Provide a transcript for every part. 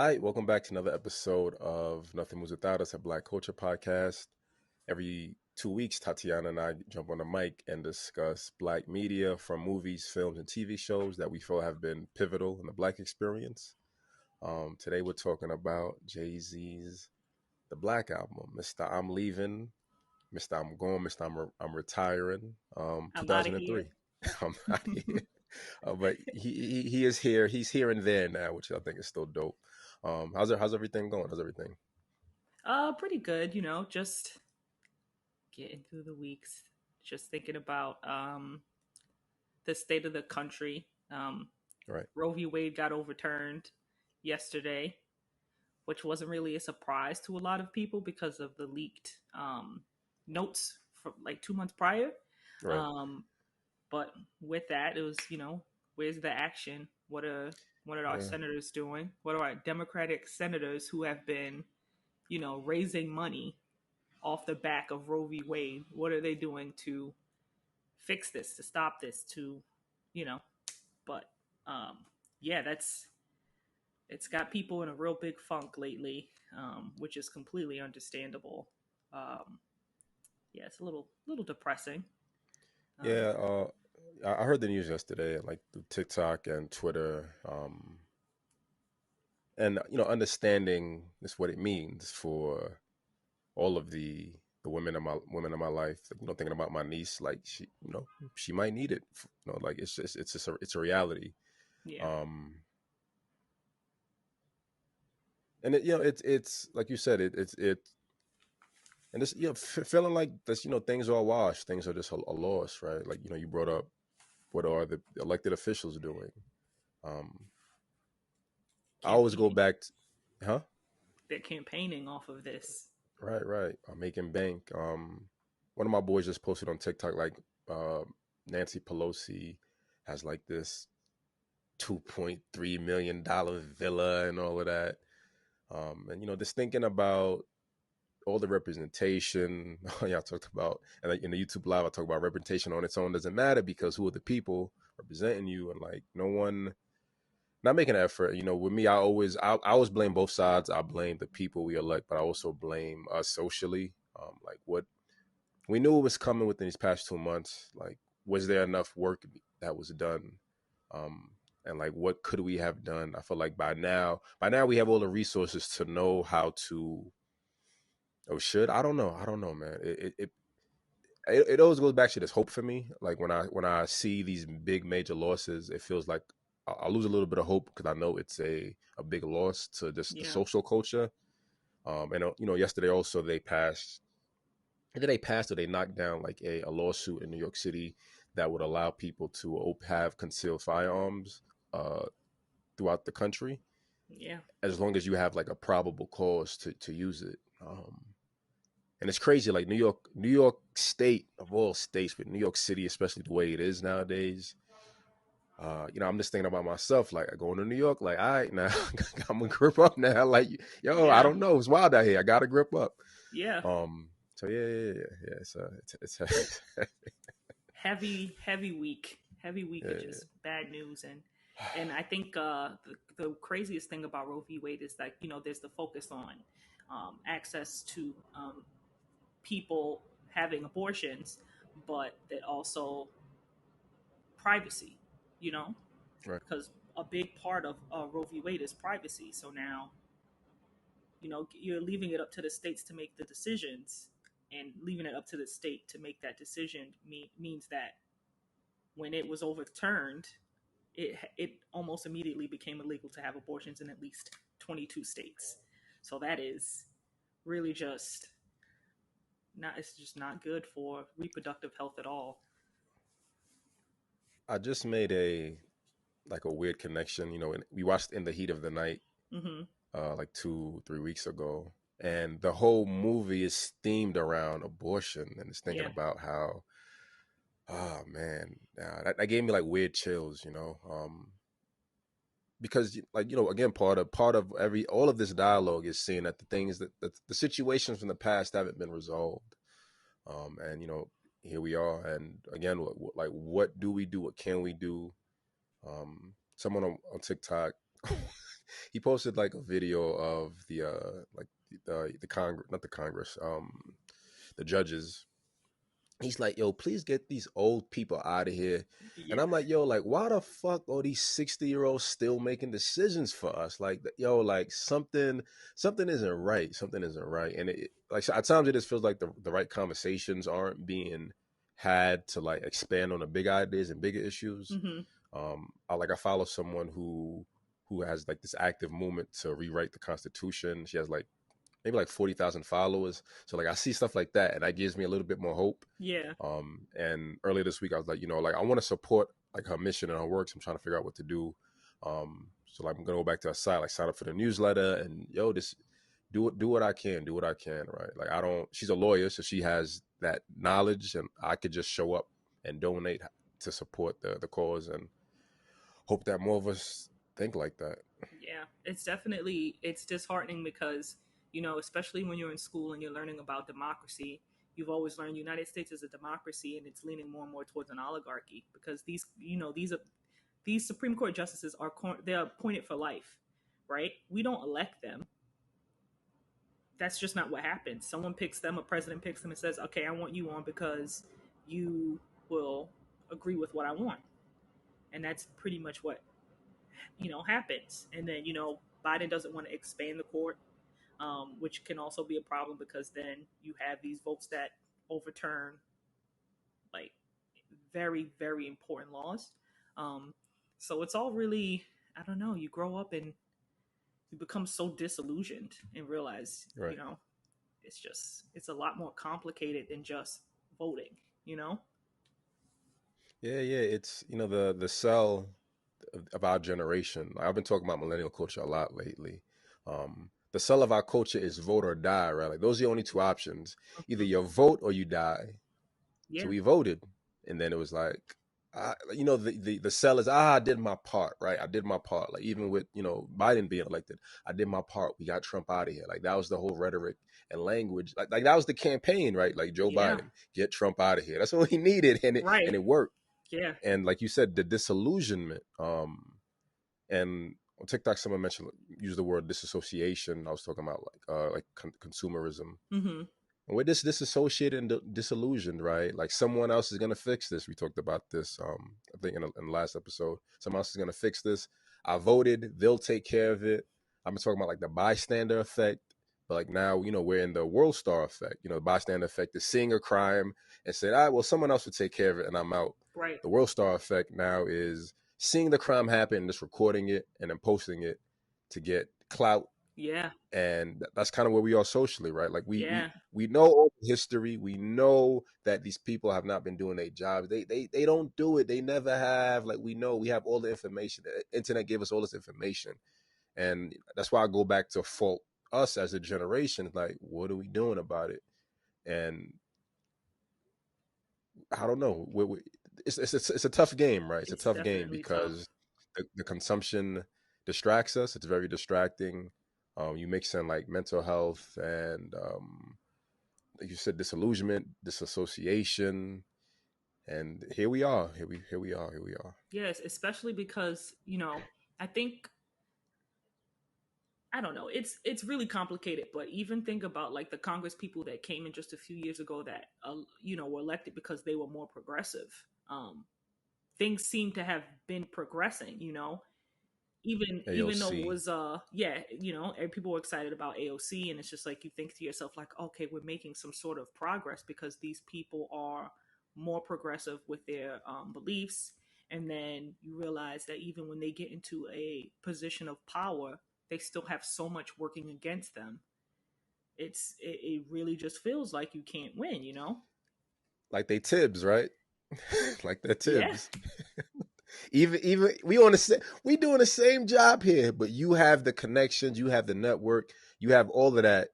Hi, welcome back to another episode of Nothing Moves Without Us, a Black Culture podcast. Every 2 weeks, Tatiana and I jump on the mic and discuss Black media from movies, films, and TV shows that we feel have been pivotal in the Black experience. Today, we're talking about JayZ's The Black Album, Mr. I'm Leaving, Mr. I'm Going, Mr. I'm Retiring, I'm out of here. 2003. I'm out of here. But he is here. He's here and there now, which I think is still dope. How's everything going? How's everything? Pretty good, just getting through the weeks. Just thinking about the state of the country. Right. Roe v. Wade got overturned yesterday, which wasn't really a surprise to a lot of people because of the leaked notes from like 2 months prior. Right. Um, but with that, it was, where's the action? What are our Yeah. senators doing? What are our Democratic senators who have been, raising money off the back of Roe v. Wade? What are they doing to fix this, to stop this, to, you know, but um, yeah, it's got people in a real big funk lately, which is completely understandable. Um, yeah, it's a little depressing. Um, Yeah. I heard the news yesterday, like through TikTok and Twitter, and understanding this what it means for all of the women in my life. Thinking about my niece, like she might need it. Like it's a reality. yeah, Um, and it's like you said, it and it's feeling like this. Things are a wash. Things are just a loss, right? Like you brought up what are the elected officials doing? Um, I always go campaigning. back to, huh? They're campaigning off of this. Right, right. Making bank. One of my boys just posted on TikTok like uh, Nancy Pelosi has like this $2.3 million villa and all of that. And just thinking about all the representation. Yeah, I talked about, and like in the YouTube live, I talk about representation on its own doesn't matter because who are the people representing you, and like no one not making an effort. With me, I always blame both sides. I blame the people we elect, but I also blame us socially. Like what we knew it was coming within these past 2 months. Like, was there enough work that was done? Um, and like, what could we have done? I feel like by now we have all the resources to know how to. Oh, should I don't know, man. It always goes back to this hope for me. Like when I see these big major losses, it feels like I lose a little bit of hope because I know it's a big loss to just the Yeah, social culture. And yesterday also they passed. Either they passed or they knocked down like a lawsuit in New York City that would allow people to have concealed firearms uh, throughout the country yeah, as long as you have like a probable cause to use it. And it's crazy, like New York State of all states, but New York City, especially the way it is nowadays. I'm just thinking about myself, like going to New York, like, all right, now I'm gonna grip up now. Like, yo, I yeah, don't know, it's wild out here. I gotta grip up. yeah. So yeah. It's Heavy week of yeah, just bad news. And I think the craziest thing about Roe v. Wade is that there's the focus on access to people having abortions, but that also privacy, you know, right. because a big part of Roe v. Wade is privacy. So now you're leaving it up to the states to make the decisions, and leaving it up to the state to make that decision means that when it was overturned, it almost immediately became illegal to have abortions in at least 22 states. So that is really just not it's just not good for reproductive health at all. I just made a weird connection. We watched In the Heat of the Night, Mhm. like 2-3 weeks ago, and the whole movie is themed around abortion, and it's thinking Yeah. about how, oh man, that gave me like weird chills, because like again, part of every all of this dialogue is seeing that the things that the situations from the past haven't been resolved, and here we are, and again, like what do we do? What can we do? Someone on TikTok he posted like a video of the like the Congress, not the Congress, the judges. He's like, yo, please get these old people out of here. And Yeah. I'm like, yo, like, why the fuck are these 60-year-olds still making decisions for us? Like, yo, like something isn't right. Something isn't right. And like at times it just feels like the right conversations aren't being had to like expand on the big ideas and bigger issues. Hmm. I follow someone who has like this active movement to rewrite the Constitution. She has like maybe like 40,000 followers. So like I see stuff like that and that gives me a little bit more hope. Yeah. And earlier this week I was like, like I want to support like her mission and her work. So I'm trying to figure out what to do. So like I'm gonna go back to her site, like sign up for the newsletter and just do what I can, right? Like she's a lawyer, so she has that knowledge and I could just show up and donate to support the cause and hope that more of us think like that. Yeah, it's disheartening because, especially when you're in school and you're learning about democracy, you've always learned the United States is a democracy and it's leaning more and more towards an oligarchy because these Supreme Court justices they're appointed for life, right? We don't elect them. That's just not what happens. Someone picks them, a president picks them and says, "Okay, I want you on because you will agree with what I want." And that's pretty much what happens. And then Biden doesn't want to expand the court, which can also be a problem because then you have these votes that overturn like very very important laws. um, so it's all really, I don't know, you grow up and you become so disillusioned and realize Right. it's a lot more complicated than just voting you know Yeah. It's the cell of our generation. I've been talking about millennial culture a lot lately. The cell of our culture is vote or die, right? Like those are the only two options. Either Mhm. you vote or you die. So Yeah. we voted, and then it was like, the cell is I did my part, right? I did my part. Like even with Biden being elected, I did my part. We got Trump out of here. Like that was the whole rhetoric and language. Like that was the campaign, right? Like Joe Yeah. Biden, get Trump out of here. That's what he needed, and Right. it worked. Yeah. And like you said, the disillusionment. And on TikTok, someone mentioned use the word disassociation. I was talking about like consumerism. Hmm. And we're disassociated and disillusioned, right? Like someone else is gonna fix this. We talked about this, I think in the last episode. Someone else is gonna fix this. I voted. They'll take care of it. I've been talking about like the bystander effect, but like now, we're in the world star effect. The bystander effect is seeing a crime and saying, "All right, well, someone else will take care of it," and I'm out. Right. The world star effect now is seeing the crime happen and just recording it and then posting it to get clout. Yeah. And that's kind of where we are socially, right? Like Yeah. we know all the history. We know that these people have not been doing their jobs. They don't do it. They never have. Like we know, we have all the information. The internet gave us all this information, and that's why I go back to fault us as a generation. Like, what are we doing about it? And I don't know. It's a tough game, right? It's a It's tough game definitely tough. because the consumption distracts us. It's very distracting. You mix in like mental health and like you said, disillusionment, disassociation, and here we are. Here we are. Here we are. Yes, especially because I think, I don't know, it's really complicated. But even think about like the Congress people that came in just a few years ago that were elected because they were more progressive. Things seem to have been progressing. Even though it AOC. was yeah, people were excited about AOC, and it's just like you think to yourself like, okay, we're making some sort of progress because these people are more progressive with their beliefs. And then you realize that even when they get into a position of power, they still have so much working against them. It really just feels like you can't win. Like they Tibbs, right? Like they're Yeah. Tibbs. Even we doing the same job here, but you have the connections, you have the network, you have all of that,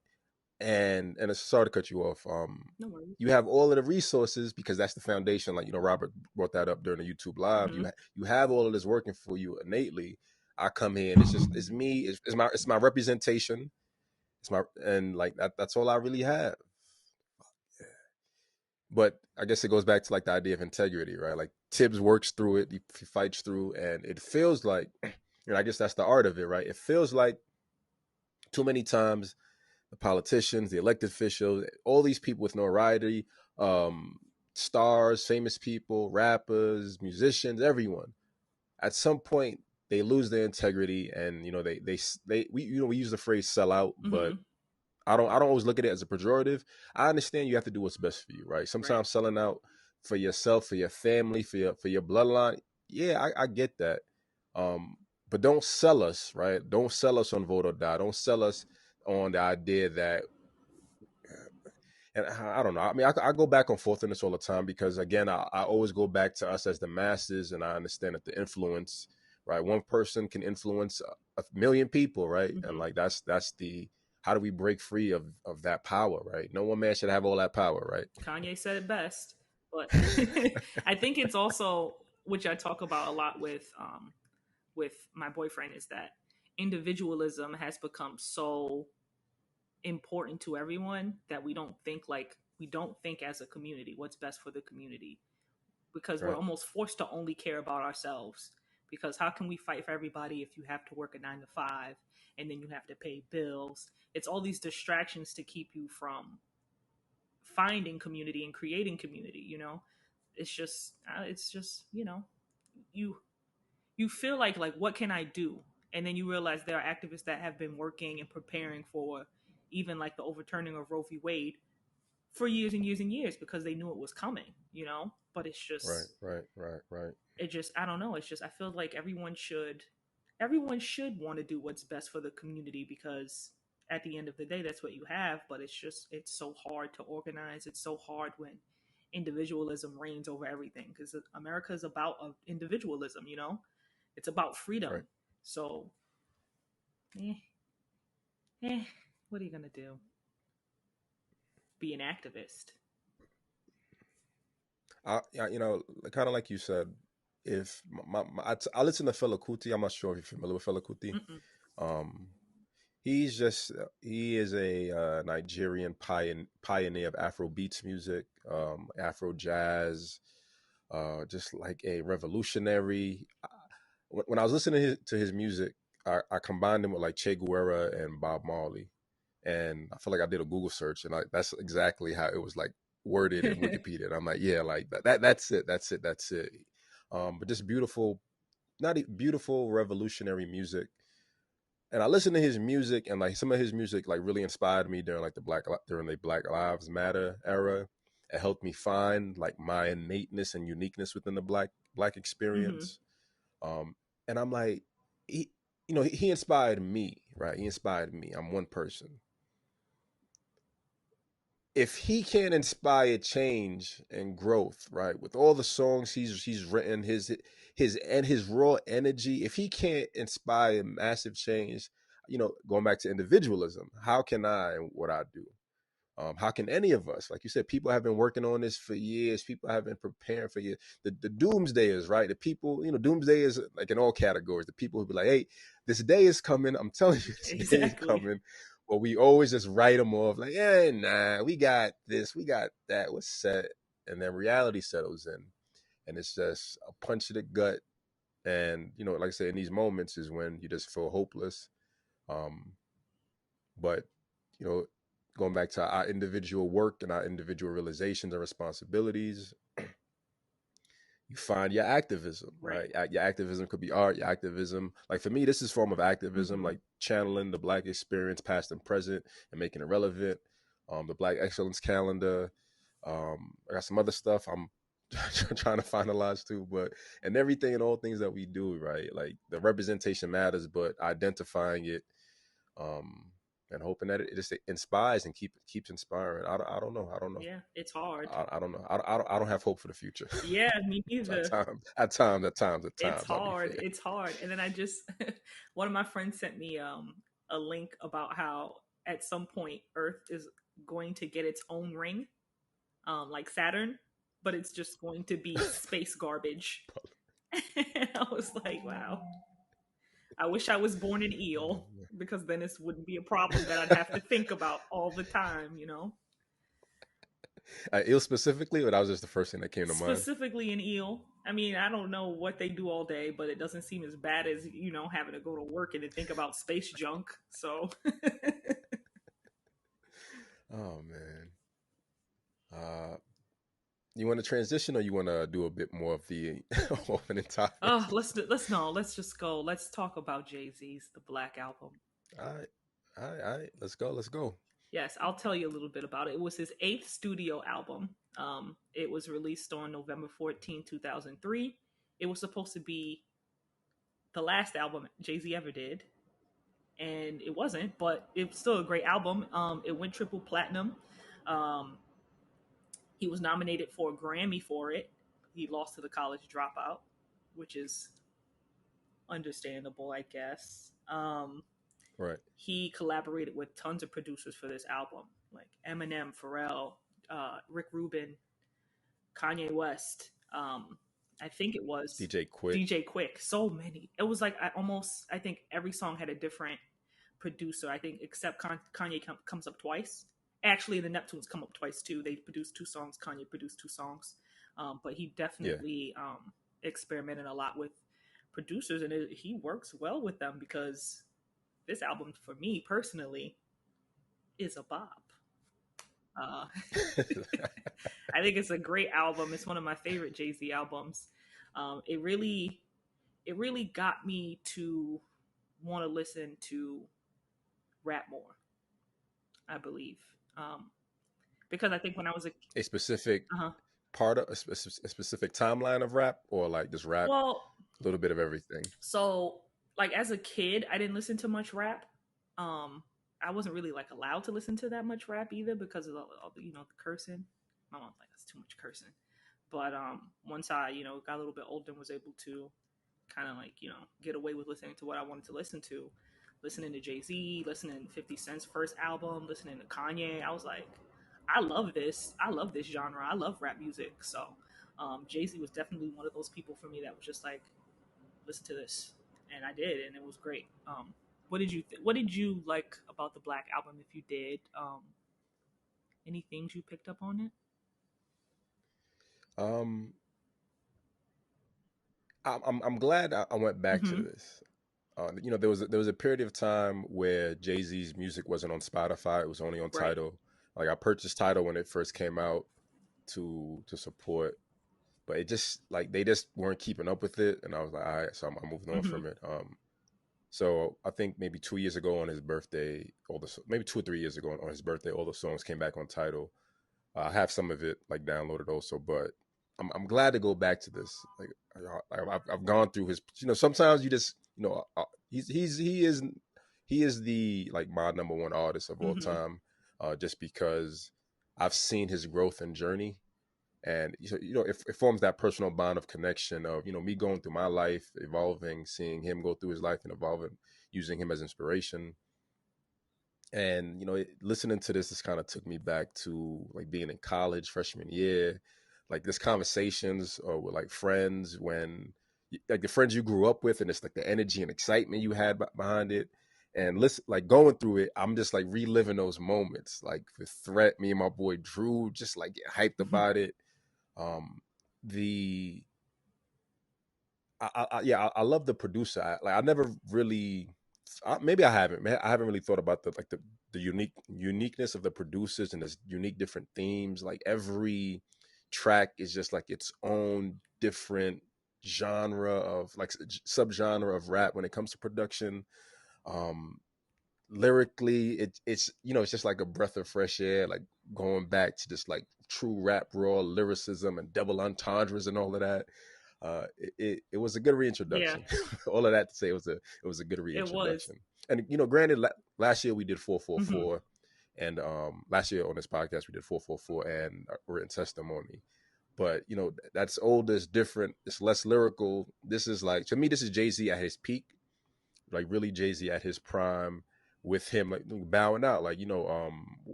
and it's sorry to cut you off. No worries. You have all of the resources because that's the foundation. Like Robert brought that up during the YouTube live. Hmm. You have all of this working for you innately. I come here and it's me. It's my representation. It's my and like that's all I really have. But I guess it goes back to like the idea of integrity, right? Like Tibbs works through it, he fights through, and it feels like And I guess that's the art of it, right? It feels like too many times the politicians, the elected officials, all these people with notoriety, um, stars, famous people, rappers, musicians, everyone, at some point they lose their integrity, and they we use the phrase "sell out," but Mm-hmm. I don't always look at it as a pejorative. I understand you have to do what's best for you, right? Right. Sometimes selling out for yourself, for your family, for your bloodline. Yeah, I get that. Um, but don't sell us, right? Don't sell us on vote or die. Don't sell us on the idea that, and I don't know. I mean, I go back and forth on this all the time because, again, I always go back to us as the masses, and I understand that the influence, right? One person can influence a million people, right? And Mm-hmm. like that's the how do we break free of that power, right? No one man should have all that power, right? Kanye said it best, but I think it's also, which I talk about a lot with my boyfriend, is that individualism has become so important to everyone that we don't think as a community what's best for the community, because we're Right, almost forced to only care about ourselves. Because how can we fight for everybody if you have to work a 9 to 5 and then you have to pay bills? It's all these distractions to keep you from finding community and creating community. It's just you you feel like what can I do, and then you realize there are activists that have been working and preparing for even like the overturning of Roe v. Wade for years and years and years because they knew it was coming. But it's right, just right, right, right, it just I don't know. It's just I feel like everyone should want to do what's best for the community, because at the end of the day that's what you have. But it's so hard to organize. It's so hard when individualism reigns over everything, because America is about individualism. It's about right. freedom. So eh, what are you gonna do? Be an activist? Kind of like you said, if I listen to Fela Kuti. I'm not sure if you're familiar with Fela Kuti. Mm-mm. Um, he is a Nigerian pioneer of Afro beats music, Afro jazz, just like a revolutionary. When I was listening to his music, I combined him with like Che Guevara and Bob Marley, and I feel like I did a Google search, and that's exactly how it was like worded in Wikipedia. And I'm like, yeah, like that's it, that's it. But just beautiful, not beautiful revolutionary music. And I listened to his music, and like some of his music like really inspired me during like during the Black Lives Matter era. It helped me find like my innateness and uniqueness within the black Mm-hmm. experience. Um, and I'm like, he inspired me, right? He inspired me. I'm one person. If he can't inspire change and growth, right, with all the songs he's written, his raw energy, if he can't inspire massive change, going back to individualism, how can I and what I do? How can any of us, like you said, people have been working on this for years. People have been preparing for years. The doomsdayers, right? The people, doomsdayers, like in all categories. The people who be like, "Hey, this day is coming. I'm telling you, this day is Exactly. coming." But we always just write them off, like, "Yeah, nah, we got this, we got that. What's set?" And then reality settles in, and it's just a punch to the gut. And like I said, in these moments is when you just feel hopeless. Um, but you know, going back to our individual work and our individual realizations and responsibilities, you find your activism, Right. right? Your activism could be art. Your activism, like for me, this is a form of activism, Mm-hmm. like channeling the Black experience, past and present, and making it relevant. The Black Excellence Calendar. I got some other stuff I'm trying to finalize too, but and everything and all things that we do, right? Like the representation matters, but identifying it, um, and hoping that it just inspires and keeps inspiring. I don't know. I don't know. Yeah, it's hard. I don't know. I don't have hope for the future. Yeah, me At neither. times, at times, at It's times. I'll be hard. fair. It's hard. And then I just one of my friends sent me a link about how at some point Earth is going to get its own ring, like Saturn, but it's just going to be space garbage. And I was like, wow. I wish I was born an eel, because then this wouldn't be a problem that I'd have to think about all the time. Ill specifically, but that was just the first thing that came to mind. Specifically in eel. I mean, I don't know what they do all day, but it doesn't seem as bad as having to go to work and then think about space junk. So Oh man. Uh, you want to transition, or you want to do a bit more of the opening topic? let's just go. Let's talk about JayZ's The Black Album. All right, all right, all right. Let's go. Let's go. Yes, I'll tell you a little bit about it. It was his eighth studio album. It was released on November 14, 2003. It was supposed to be the last album JayZ ever did, and it wasn't, but it's still a great album. It went triple platinum. Um, he was nominated for a Grammy for it. He lost to The College Dropout, which is understandable, I guess. Right. He collaborated with tons of producers for this album, like Eminem, Pharrell, Rick Rubin, Kanye West. I think it was DJ Quick. DJ Quick. So many. It was like I think every song had a different producer. I think except Kanye comes up twice. Actually, the Neptunes come up twice too. They produced two songs. Kanye produced two songs, but he definitely experimented a lot with producers, and he works well with them because this album, for me personally, is a bop. Uh, I think it's a great album. It's one of my favorite JayZ albums. It really got me to want to listen to rap more, I believe, because I think when I was a specific uh-huh. part of a specific timeline of rap, or like just rap, well, a little bit of everything. So like as a kid, I didn't listen to much rap. I wasn't really like allowed to listen to that much rap either because of the the cursing. My mom's like, that's too much cursing. But once I got a little bit older and was able to kind of like get away with listening to what I wanted to listen to, listening to JayZ, listening to 50 Cent's first album, listening to Kanye, I was like, I love this. I love this genre. I love rap music. So JayZ was definitely one of those people for me that was just like, listen to this, and I did, and it was great. What did you like about the Black Album? If you did, any things you picked up on it? Um, I'm glad I went back to Mm-hmm. this. There was a period of time where JayZ's music wasn't on Spotify; it was only on Right. Tidal. Like I purchased Tidal when it first came out to support, but it just like they just weren't keeping up with it, and I was like, all right, so I'm moving on Mm-hmm. from it. So I think maybe 2 years ago on his birthday, maybe 2 or 3 years ago on his birthday, all the songs came back on Tidal. I have some of it like downloaded also, but I'm glad to go back to this. Like I've gone through his. Sometimes you just he is the like my number one artist of all Mm-hmm. time, just because I've seen his growth and journey, and it forms that personal bond of connection of me going through my life, evolving, seeing him go through his life and evolving, using him as inspiration. And listening to this kind of took me back to like being in college freshman year, like this conversations or with like friends when like the friends you grew up with, and it's like the energy and excitement you had behind it. And listen, like going through it, I'm just like reliving those moments, like with Threat, me and my boy Drew just like get hyped Mm-hmm. about it. The I love the producer. I never really, maybe I haven't. I haven't really thought about the uniqueness of the producers and this unique different themes. Like every track is just like its own different genre of like subgenre of rap when it comes to production. Um, Lyrically, it's just like a breath of fresh air. Like going back to just like true rap, raw lyricism and double entendres and all of that. It was a good Yeah, reintroduction. All of that to say, it was a good it was. reintroduction. And granted, last year we did Mm-hmm. 444, and last year on this podcast we did 444 and written testimony. But that's old, it's different, it's less lyrical. This is like, to me, this is JayZ at his peak, like really JayZ at his prime, with him like bowing out, like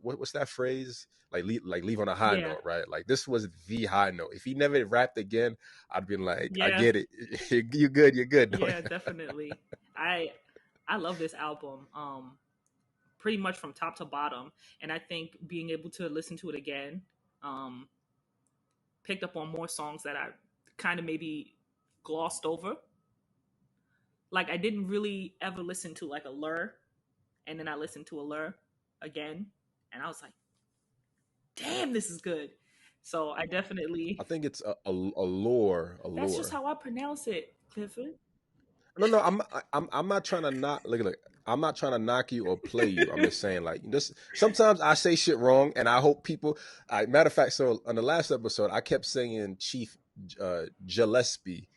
what's that phrase, like leave on a high Yeah, note, right? Like this was the high note. If he never rapped again, I'd been like, I yeah, get it. You're good. yeah, definitely. I I love this album. Pretty much from top to bottom, and I think being able to listen to it again, Um, Picked up on more songs that I kind of maybe glossed over. Like I didn't really ever listen to like Allure, and then I listened to Allure again, and I was like, "Damn, this is good." So I I definitely think it's a that's just lore. how I pronounce it, Clifford. No, no, I'm not trying to knock. Look, I'm not trying to knock you or play you. I'm just saying, like, this. Sometimes I say shit wrong, and I hope people. Matter of fact, so on the last episode, I kept saying Chief Gillespie,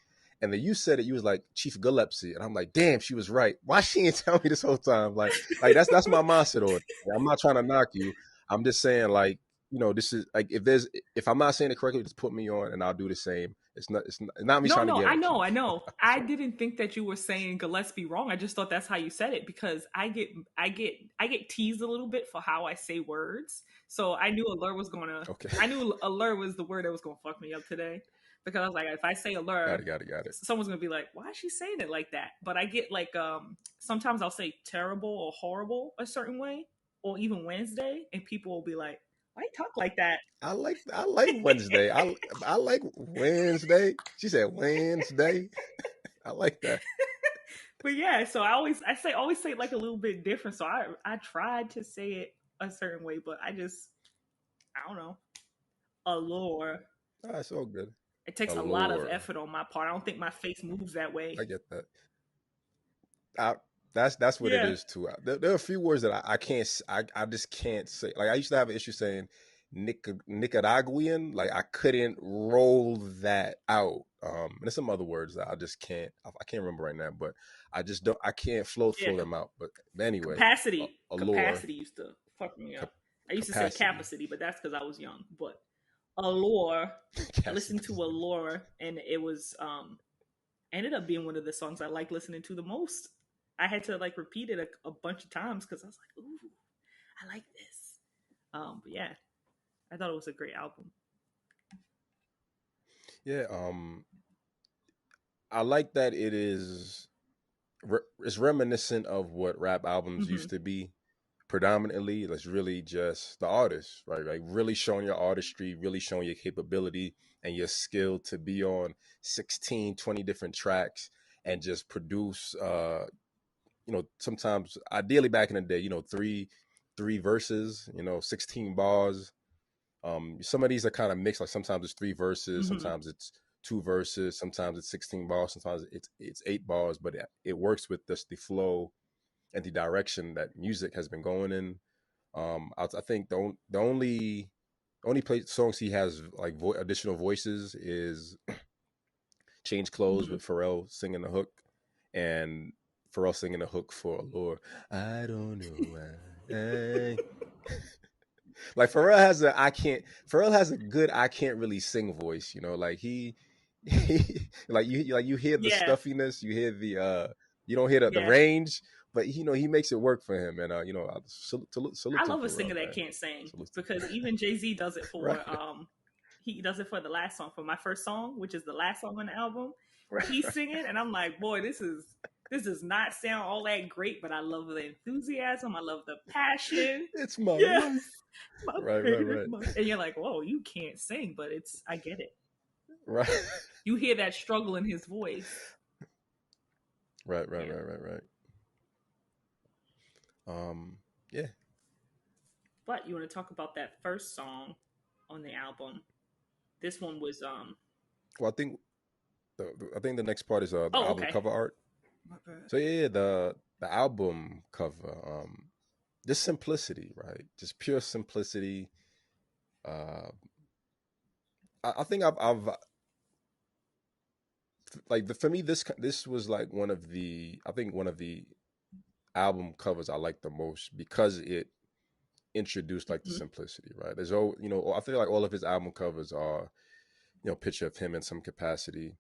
and then you said it. You was like Chief Gillespie, and I'm like, damn, she was right. Why she didn't tell me this whole time? Like that's my mindset on it. I'm not trying to knock you. I'm just saying, like, this is like if I'm not saying it correctly, just put me on, and I'll do the same. It's not me No, trying to no, get I at you. know, I know. I So didn't think that you were saying Gillespie wrong. I just thought that's how you said it because I get teased a little bit for how I say words. So I knew Allure was gonna. okay. I knew Allure was the word that was gonna fuck me up today because I was like, if I say Got Allure, it, got it, got it. someone's gonna be like, why is she saying it like that? But I get like sometimes I'll say terrible or horrible a certain way, or even Wednesday, and people will be like, why you talk like that? I like Wednesday. I like Wednesday. She said Wednesday. I like that. But yeah, so I say always say it like a little bit different. So I tried to say it a certain way, but I don't know. Allure. It's all good. It takes a lot of Allure. effort on my part. I don't think my face moves that way. I get that. I, that's what it Yeah. is too. There are a few words that I can't. I just can't say. Like I used to have an issue saying Nicaraguan. Like I couldn't roll that out. And there's some other words that I just can't. I can't remember right now, but I just don't. I can't Yeah. flow them out. But anyway, Capacity. allure, Capacity used to fuck me up. cap- I used to say capacity, capacity, but that's because I was young. But Allure. I listened to capacity. Allure and it was ended up being one of the songs I like listening to the most. I had to like repeat it a bunch of times because I was like, "Ooh, I like this." But yeah, I thought it was a great album. Yeah. I like that it is. It's reminiscent of what rap albums Hmm. used to be predominantly. It's really just the artist, right? Like really showing your artistry, really showing your capability and your skill to be on 16, 20 different tracks and just produce sometimes ideally back in the day, three verses, 16 bars. Some of these are kind of mixed. Like sometimes it's three verses, Hmm. sometimes it's two verses, sometimes it's 16 bars, sometimes it's 8 bars, but it works with just the flow and the direction that music has been going in. I think the only songs he has like additional voices is "Change Clothes" Hmm. with Pharrell singing the hook, and Pharrell singing the hook for "Allure." I don't know why. Like Pharrell has a good I can't really sing voice, like he like you hear the Yeah, stuffiness, you hear you don't hear the yeah. range, but he makes it work for him, and salute I to love a singer Pharrell, that man. can't sing Salute to because even JayZ does it right, for he does it for the last song for my first song, which is the last song on the album. right, He's right. singing, and I'm like, boy, this does not sound all that great, but I love the enthusiasm. I love the passion. It's my Yeah, life. my Right, right, baby, right, and you're like, whoa, you can't sing, but I get it. right, You hear that struggle in his voice. right, right, Yeah. right, right, right. Yeah. But you want to talk about that first song on the album? This one was Well, I think the next part is the oh, album okay. cover art. My bad. So yeah, the album cover, just simplicity, right? Just pure simplicity. Uh, I think I've like for me this was like one of the I think one of the album covers I like the most because it introduced like the Mhm. simplicity, right? I feel like all of his album covers are picture of him in some capacity,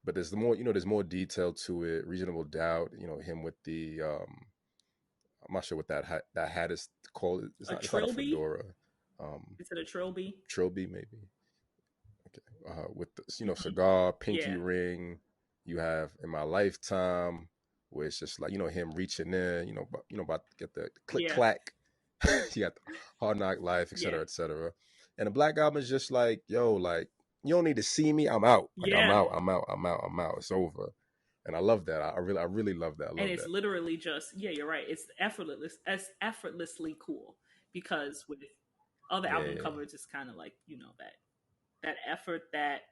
but there's more detail to it. Reasonable Doubt, him with the I'm not sure what that hat is called. A It's not a trilby? fedora. Um, Is it a trilby? trilby maybe. Okay. With the, Hmm. cigar, pinky Yeah, ring. You have In My Lifetime, where it's just like him reaching in. About to get the click yeah, clack. You got the Hard Knock Life, yeah. et cetera, And the Black Album is just like, yo, like you don't need to see me. I'm out. Like I'm Yeah. out. I'm out. I'm out. I'm out. It's over. And I love that. I really love that. I And love it's that. literally just, yeah, you're right. It's effortlessly cool, because with other Yeah, album yeah, covers, it's kind of like, that effort, that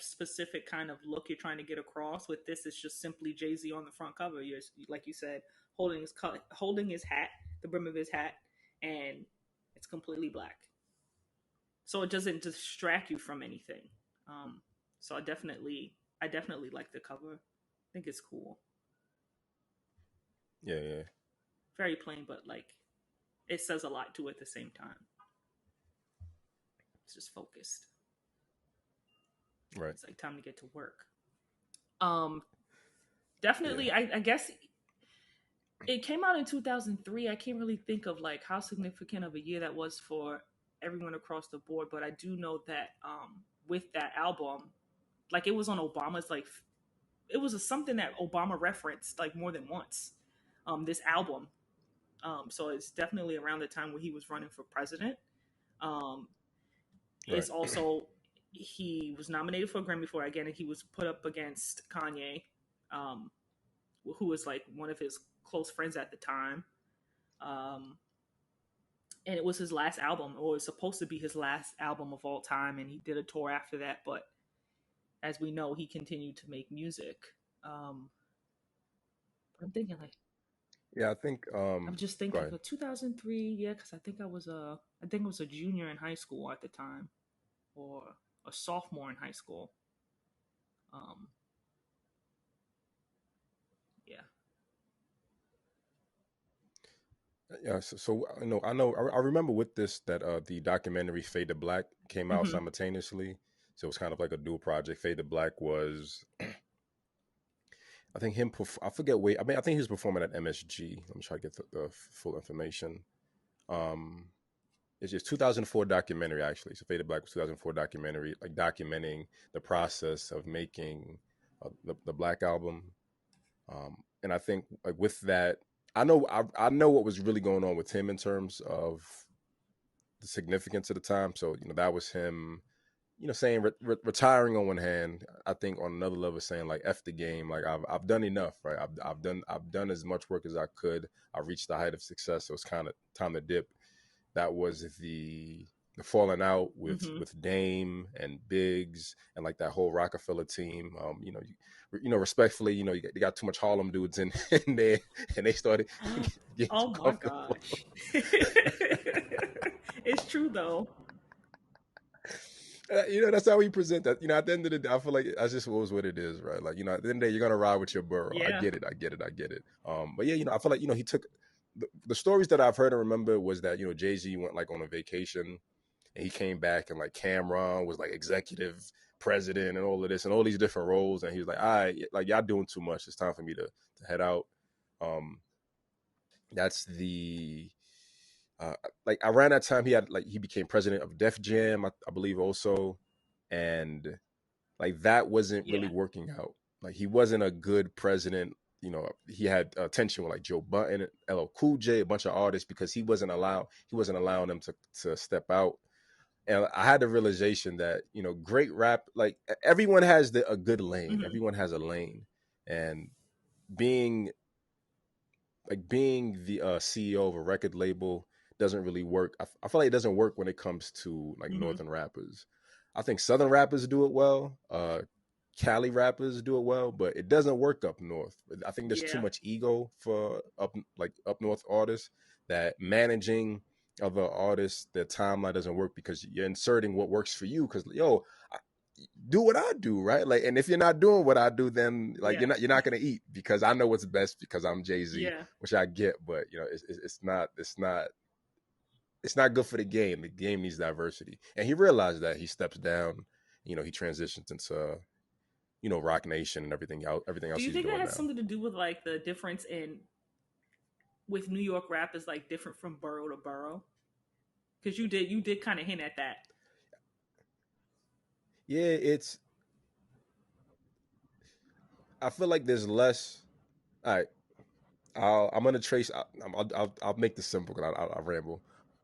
specific kind of look you're trying to get across. With this, it's just simply JayZ on the front cover. You're, like you said, holding his hat, the brim of his hat, and it's completely black, so it doesn't distract you from anything. So I definitely like the cover. I think it's cool. yeah, yeah. Very plain, but like it says a lot too at the same time. It's just focused. Right. It's like time to get to work. Um, Yeah. Definitely. I guess it came out in 2003. I can't really think of like how significant of a year that was for everyone across the board, but I do know that with that album, like it was on Obama's, like it was something that Obama referenced like more than once. This album. So it's definitely around the time where he was running for president. Um, Right. it's also, he was nominated for a Grammy for it again, and he was put up against Kanye, um, who was like one of his close friends at the time. Um, and it was his last album, or it was supposed to be his last album of all time, and he did a tour after that. But as we know, he continued to make music. Um, I'm thinking like, Yeah, I think I'm just go thinking ahead. for 2003, yeah, because I think I was a junior in high school at the time, or a sophomore in high school. Um, yeah. Yeah, so I remember with this that the documentary Fade to Black came out Hmm. simultaneously. So it was kind of like a dual project. Fade to Black was I think I forget wait, I mean I think he was performing at MSG. Let me try to get the full information. Um it's just 2004 documentary actually. So Fade to Black was 2004 documentary, like documenting the process of making the Black album. And I think like with that, I know what was really going on with him in terms of the significance of the time. So that was him, saying retiring on one hand. I think on another level, saying like f the game. Like I've done enough, right? I've done as much work as I could. I reached the height of success, so it's kind of time to dip. That was the falling out Hmm. with Dame and Biggs and like that whole Rockefeller team. Respectfully, you got too much Harlem dudes in there, and they started getting too Oh my comfortable. gosh. It's true though. That's how we present that. At the end of the day, I feel like that's just what it is, right? Like, at the end of the day, you're gonna ride with your burrow. I Yeah. get it, I get it, I get it. But yeah, I feel like he took the stories that I've heard and remember was that JayZ went like on a vacation and he came back and like Cameron was like executive president and all of this and all these different roles, and he was like, all right, like y'all doing too much. It's time for me to head out. Um, that's the like around that time he became president of Def Jam, I believe also, and like that wasn't really Yeah. working out. Like he wasn't a good president. He had tension with like Joe Button, LL Cool J, a bunch of artists because he wasn't allowing them to step out. And I had the realization that great rap, like everyone has a good lane. Hmm. Everyone has a lane, and being being the CEO of a record label doesn't really work. I feel like it doesn't work when it comes to like Hmm. northern rappers. I think southern rappers do it well. Cali rappers do it well, but it doesn't work up north. I think there's too Yeah. much ego for up north artists that managing other artists, their timeline doesn't work because you're inserting what works for you. Because do what I do, right? Like, and if you're not doing what I do, then like Yeah. you're not gonna eat because I know what's best because I'm JayZ, Yeah. which I get, but it's not good for the game. The game needs diversity, and he realized that. He steps down. He transitions into Rock Nation and everything Do else you he's think that doing has now. something to do with like the difference in, with New York rap is like different from borough to borough? Because you did kind of hint at that. Yeah, I feel like there's less. All right, I'm gonna trace. I'll make this simple because I ramble.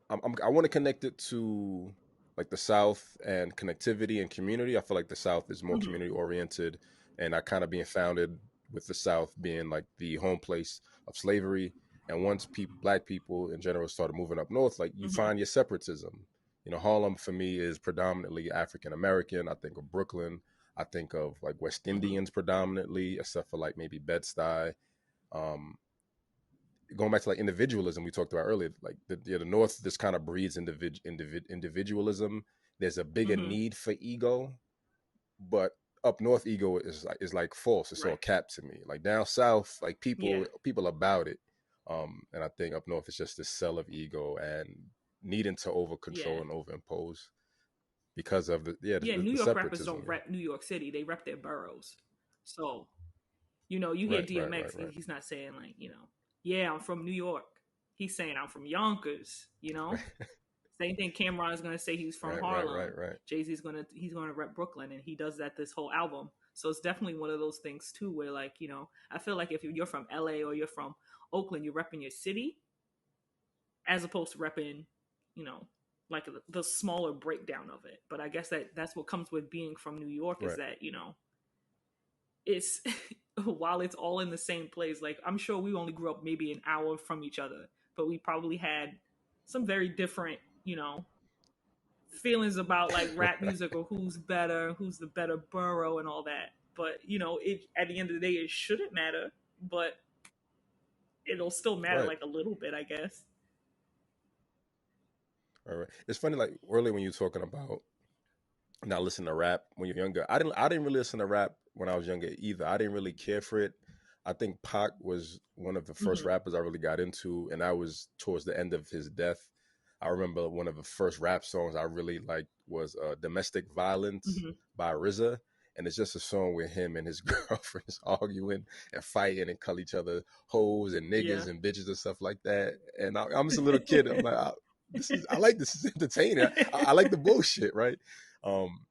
I want to connect it to like the South and connectivity and community. I feel like the South is more Hmm. community oriented, and I kind of being founded with the South being like the home place of slavery. And once black people in general started moving up north, like you Hmm. find your separatism. You know, Harlem for me is predominantly African American. I think of Brooklyn. I think of like West Hmm. Indians predominantly, except for like maybe Bed-Stuy. Um, Going back to like individualism we talked about earlier, like the North just kind of breeds individualism. There's a bigger Hmm. need for ego, but up north ego is like false. It's all Right. cap to me. Like down south, like Yeah. people about it. And I think up north it's just this cell of ego and needing to over Yeah. control and over impose because of Yeah. New the York rappers separatism. don't Yeah. rep New York City. They rep their boroughs. So, you hear Right, right, right, DMX, right, he's not saying like, yeah, I'm from New York. He's saying I'm from Yonkers. right, Same thing Cameron is gonna say he's from right, right, right, Harlem. right. JayZ's he's gonna rep Brooklyn, and he does that this whole album. So it's definitely one of those things too where like, I feel like if you're from LA or you're from Oakland, you're repping your city as opposed to repping, you know, like the smaller breakdown of it. But I guess that's what comes with being from New York is Right. that, it's while it's all in the same place, like I'm sure we only grew up maybe an hour from each other, but we probably had some very different, feelings about like rap music or who's better, who's the better borough and all that. But it at the end of the day, it shouldn't matter, but it'll still matter Right. like a little bit, I guess. All right. It's funny, like earlier when you were talking about not listening to rap when you're younger. I didn't really listen to rap when I was younger either. I didn't really care for it. I think Pac was one of the first Hmm. rappers I really got into, and I was towards the end of his death. I remember one of the first rap songs I really liked was "Domestic Violence" Hmm. by RZA, and it's just a song where him and his girlfriends arguing and fighting and call each other hoes and Yeah. niggas and bitches and stuff like that. And I'm just a little kid. I'm like, I like this is entertaining. I like the bullshit, right? Um,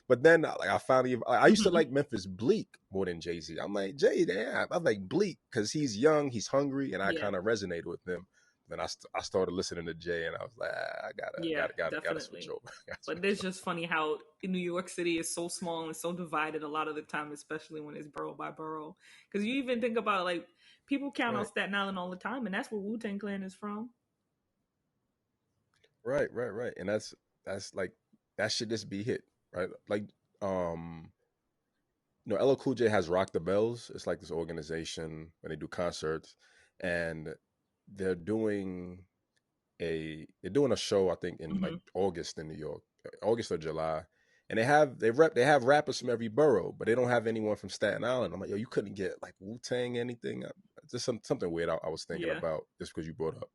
but then like I finally I used to Hmm. like Memphis Bleak more than JayZ. I'm like Jay, damn, I like Bleak because he's young, he's hungry, and I Yeah. kind of resonated with him. Then I started listening to Jay, and I was like, I Yeah, gotta switch definitely. over. Gotta But switch it's just funny how New York City is so small and so divided a lot of the time, especially when it's borough by borough. Because you even think about like people count over. on Right, Staten Island all the time, and that's where Wu-Tang Clan is from. right, right, right, and that's like that should just be hit right. Like um, LL Cool J has Rock the Bells. It's like this organization when they do concerts, and they're doing they're doing a show I think in like Hmm. August in New York, August or July, and they have rappers from every borough, but they don't have anyone from Staten Island. I'm like, yo, you couldn't get like Wu Tang anything? Just something weird I was thinking Yeah. about just because you brought up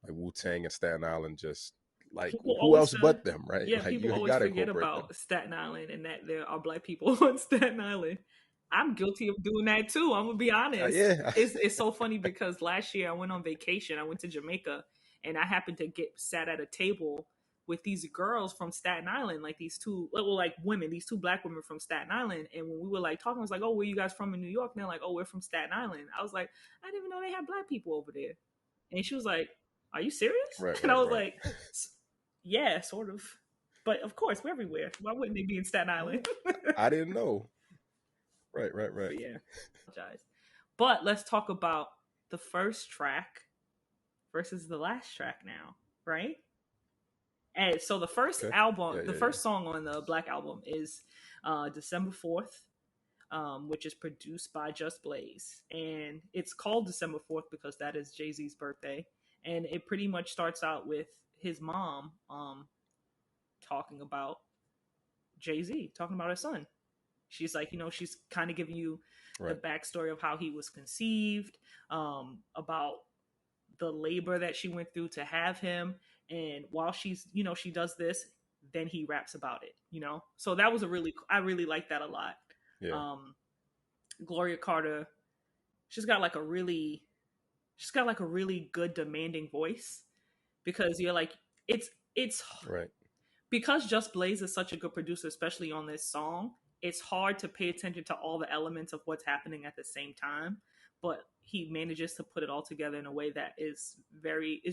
like Wu Tang and Staten Island, just like People who always else but them, right? yeah, Like people you always got to forget incorporate them, about Staten Island and that there are black people on Staten Island. I'm guilty of doing that too. I'm gonna be honest. yeah. It's so funny because last year I went on vacation. I went to Jamaica, and I happened to get sat at a table with these girls from Staten Island, like these two, well, like women, these two black women from Staten Island. And when we were like talking, I was like, "Oh, where you guys from in New York?" And they're like, "Oh, we're from Staten Island." I was like, "I didn't even know they had black people over there." And she was like, "Are you serious?" Right, And I right, was right. like, "Yeah, sort of." But of course, we're everywhere. Why wouldn't they be in Staten Yeah, Island? I didn't know. Right, right, right. But yeah, apologize. But let's talk about the first track versus the last track now, right? And so Okay. Yeah, the yeah, yeah. first song on the Black album is December 4th, which is produced by Just Blaze. And it's called December 4th because that is JayZ's birthday. And it pretty much starts out with his mom talking about JayZ, talking about her son. She's like, she's kind of giving you the Right. backstory of how he was conceived, about the labor that she went through to have him. And while she does this, then he raps about it. So that was I really like that a lot. Yeah. Um, Gloria Carter, she's got like a really, she's got like a really good demanding voice because you're like, it's Right. because Just Blaze is such a good producer, especially on this song, it's hard to pay attention to all the elements of what's happening at the same time. But he manages to put it all together in a way that is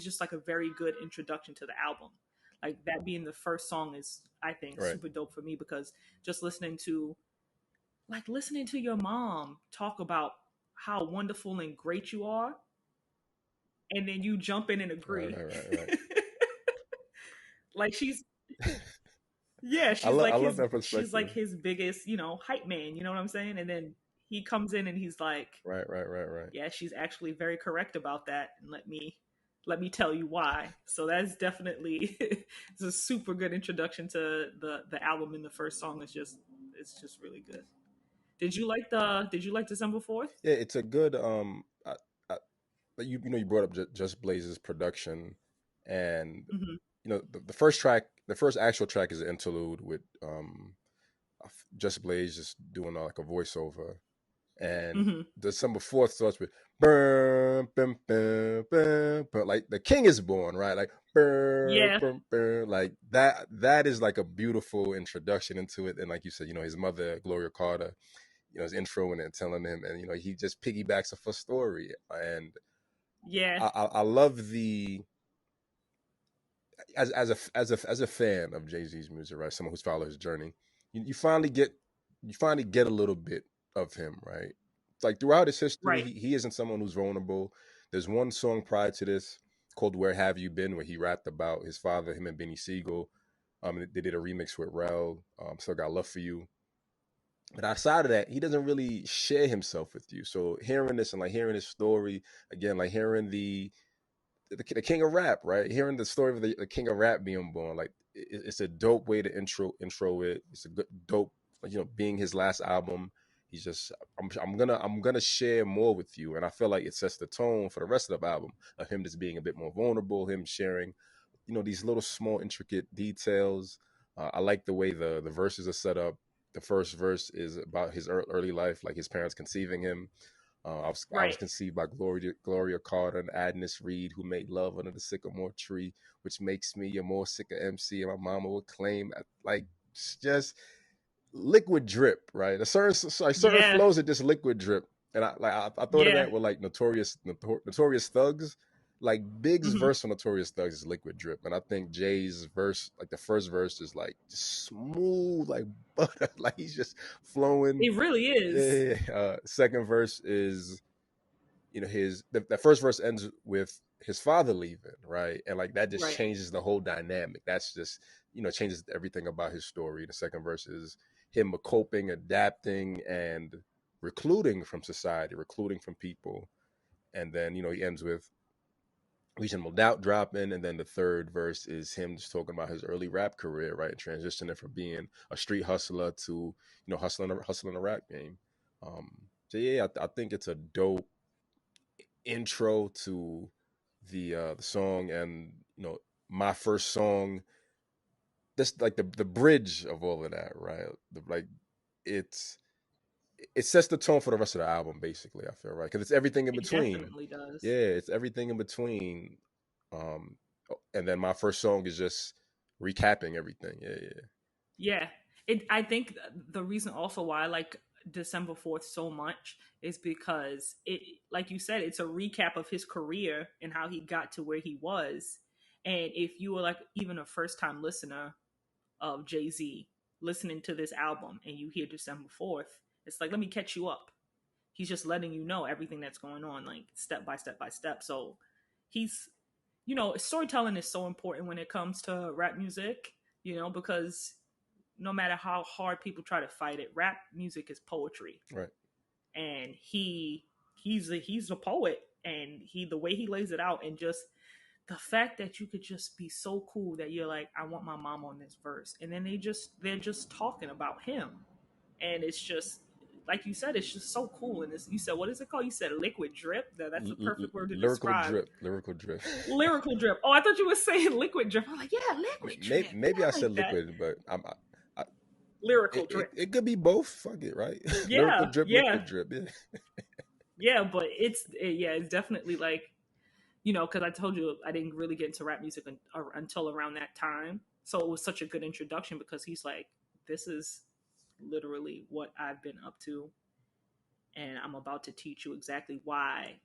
just like a very good introduction to the album. Like that being the first song is, I think, Right. super dope for me, because just listening to your mom talk about how wonderful and great you are, and then you jump in and Right. agree. Right. Right. Like yeah, I love that she's like perspective. his biggest, hype man, you know what I'm saying? And then he comes in and he's like, Right. Right. Right. Right. yeah, she's actually very correct about that, and let me tell you why. So that's definitely it's a super good introduction to the album, and the first song is just, it's just really good. Did you like December 4th? Yeah, it's a good. I, you brought up Just Blaze's production, and Hmm. the first track, the first actual track is an interlude with Just Blaze just doing like a voiceover, and Hmm. December 4th starts with burn, bum, bum, bum, bum, like the king is born, right? Like burn, Yeah. bum, bum, like that. That is like a beautiful introduction into it, and like you said, his mother Gloria Carter, his intro and then telling him, and he just piggybacks off a story, and Yeah. I love the as a fan of JayZ's music, right? Someone who's followed his journey, you finally get a little bit of him, right? It's like throughout his history, Right. he isn't someone who's vulnerable. There's one song prior to this called "Where Have You Been," where he rapped about his father, him and Benny Siegel. They did a remix with Rel. Still got love for you. But outside of that, he doesn't really share himself with you. So hearing this and like hearing his story again, like hearing the king of rap, right? Hearing the story of the king of rap being born, like it's a dope way to intro it. It's a good dope, being his last album. He's just, I'm gonna share more with you, and I feel like it sets the tone for the rest of the album of him just being a bit more vulnerable, him sharing, these little small intricate details. I like the way the verses are set up. The first verse is about his early life, like his parents conceiving him. I was Right. conceived by Gloria Carter and Agnes Reed, who made love under the sycamore tree, which makes me a more sicker MC. And my mama would claim, like, just liquid drip, right? Certain Yeah. flows are just liquid drip, and I thought of Yeah. that with like Notorious Thugs. Like Big's Hmm. verse on Notorious Thugs is liquid drip, and I think Jay's verse, like the first verse, is like just smooth like butter, like he's just flowing. It really is. Yeah. Second verse is, the first verse ends with his father leaving, right? And like that just Right. changes the whole dynamic. That's just, changes everything about his story. The second verse is him coping, adapting, and recluding from society, recluding from people. And then, he ends with reasonable doubt dropping. And then the third verse is him just talking about his early rap career, right? Transitioning from being a street hustler to, hustling a rap game. Um, so yeah, I think it's a dope intro to the song, and my first song, this like the bridge of all of that, right? Like it's it sets the tone for the rest of the album, basically. I feel, right, because it's everything in It between. definitely does. Yeah, it's everything in between. um and then my first song is just recapping everything. Yeah, yeah. Yeah. I think the reason also why I like December 4th so much is because it, like you said, it's a recap of his career and how he got to where he was. And if you were like even a first time listener of JayZ listening to this album and you hear December 4th, it's like, let me catch you up. He's just letting you know everything that's going on, like step by step by step. So he's, storytelling is so important when it comes to rap music, because no matter how hard people try to fight it, rap music is poetry, Right. and he's a poet, and the way he lays it out, and just the fact that you could just be so cool that you're like, I want my mom on this verse, and then they're just talking about him, and it's just like you said, it's just so cool. And you said, what is it called? You said liquid drip. That's a perfect word to describe. Lyrical drip. Lyrical drip. Oh, I thought you were saying liquid drip. I'm like, yeah, liquid drip. Yeah, Maybe I I said like that. liquid, but I Lyrical drip. it could be both. Fuck it, right? Lyrical Yeah, drip, yeah, liquid drip. Yeah. yeah. But it's definitely like, because I told you I didn't really get into rap music until around that time. So it was such a good introduction, because he's like, this is literally what I've been up to, and I'm about to teach you exactly why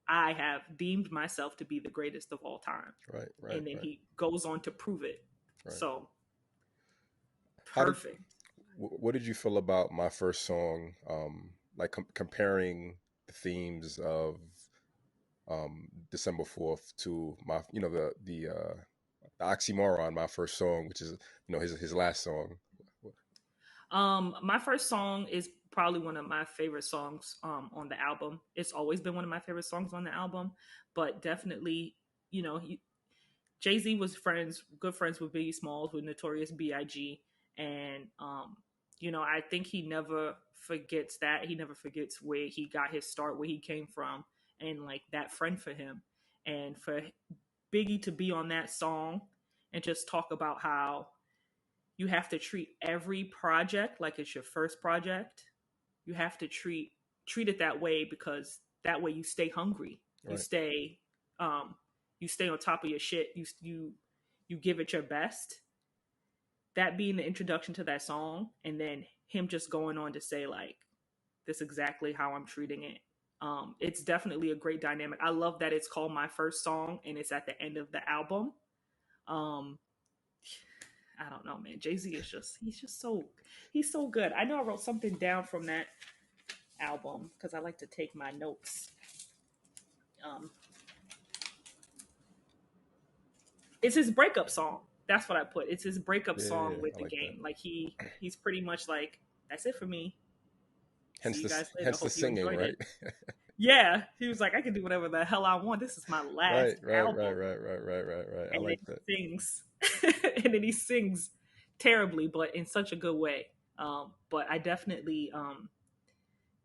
I have deemed myself to be the greatest of all time. Right, right, And then right. he goes on to prove it right. So How did perfect. what did you feel about my first song? Like comparing the themes of December 4th to my, the oxymoron, my first song, which is his last song. My first song is probably one of my favorite songs on the album. It's always been one of my favorite songs on the album, but definitely, you know, JayZ was good friends with Biggie Smalls, with Notorious B.I.G., and I think he never forgets that. He never forgets where he got his start, where he came from, and like that friend for him, and for Biggie to be on that song and just talk about how you have to treat every project like it's your first project. You have to treat it that way, because that way you stay hungry. You Right. stay um you stay on top of your shit. You give it your best. That being the introduction to that song, and then him just going on to say like, this is exactly how I'm treating it. It's definitely a great dynamic. I love that it's called my first song and it's at the end of the album. Um, I don't know, man. JayZ is he's so good. I know I wrote something down from that album because I like to take my notes. Um, it's his breakup song. That's what I put. It's his breakup Yeah, song with I the like that. game. Like he's pretty much like, that's it for me. See Hence you the guys later. hence the Hope you singing, enjoyed it. right? Yeah, he was like, I can do whatever the hell I want. This is my last Right, right, right, album. right, right, right, right, right. I And then like that. he sings, and then he sings terribly, but in such a good way. But I definitely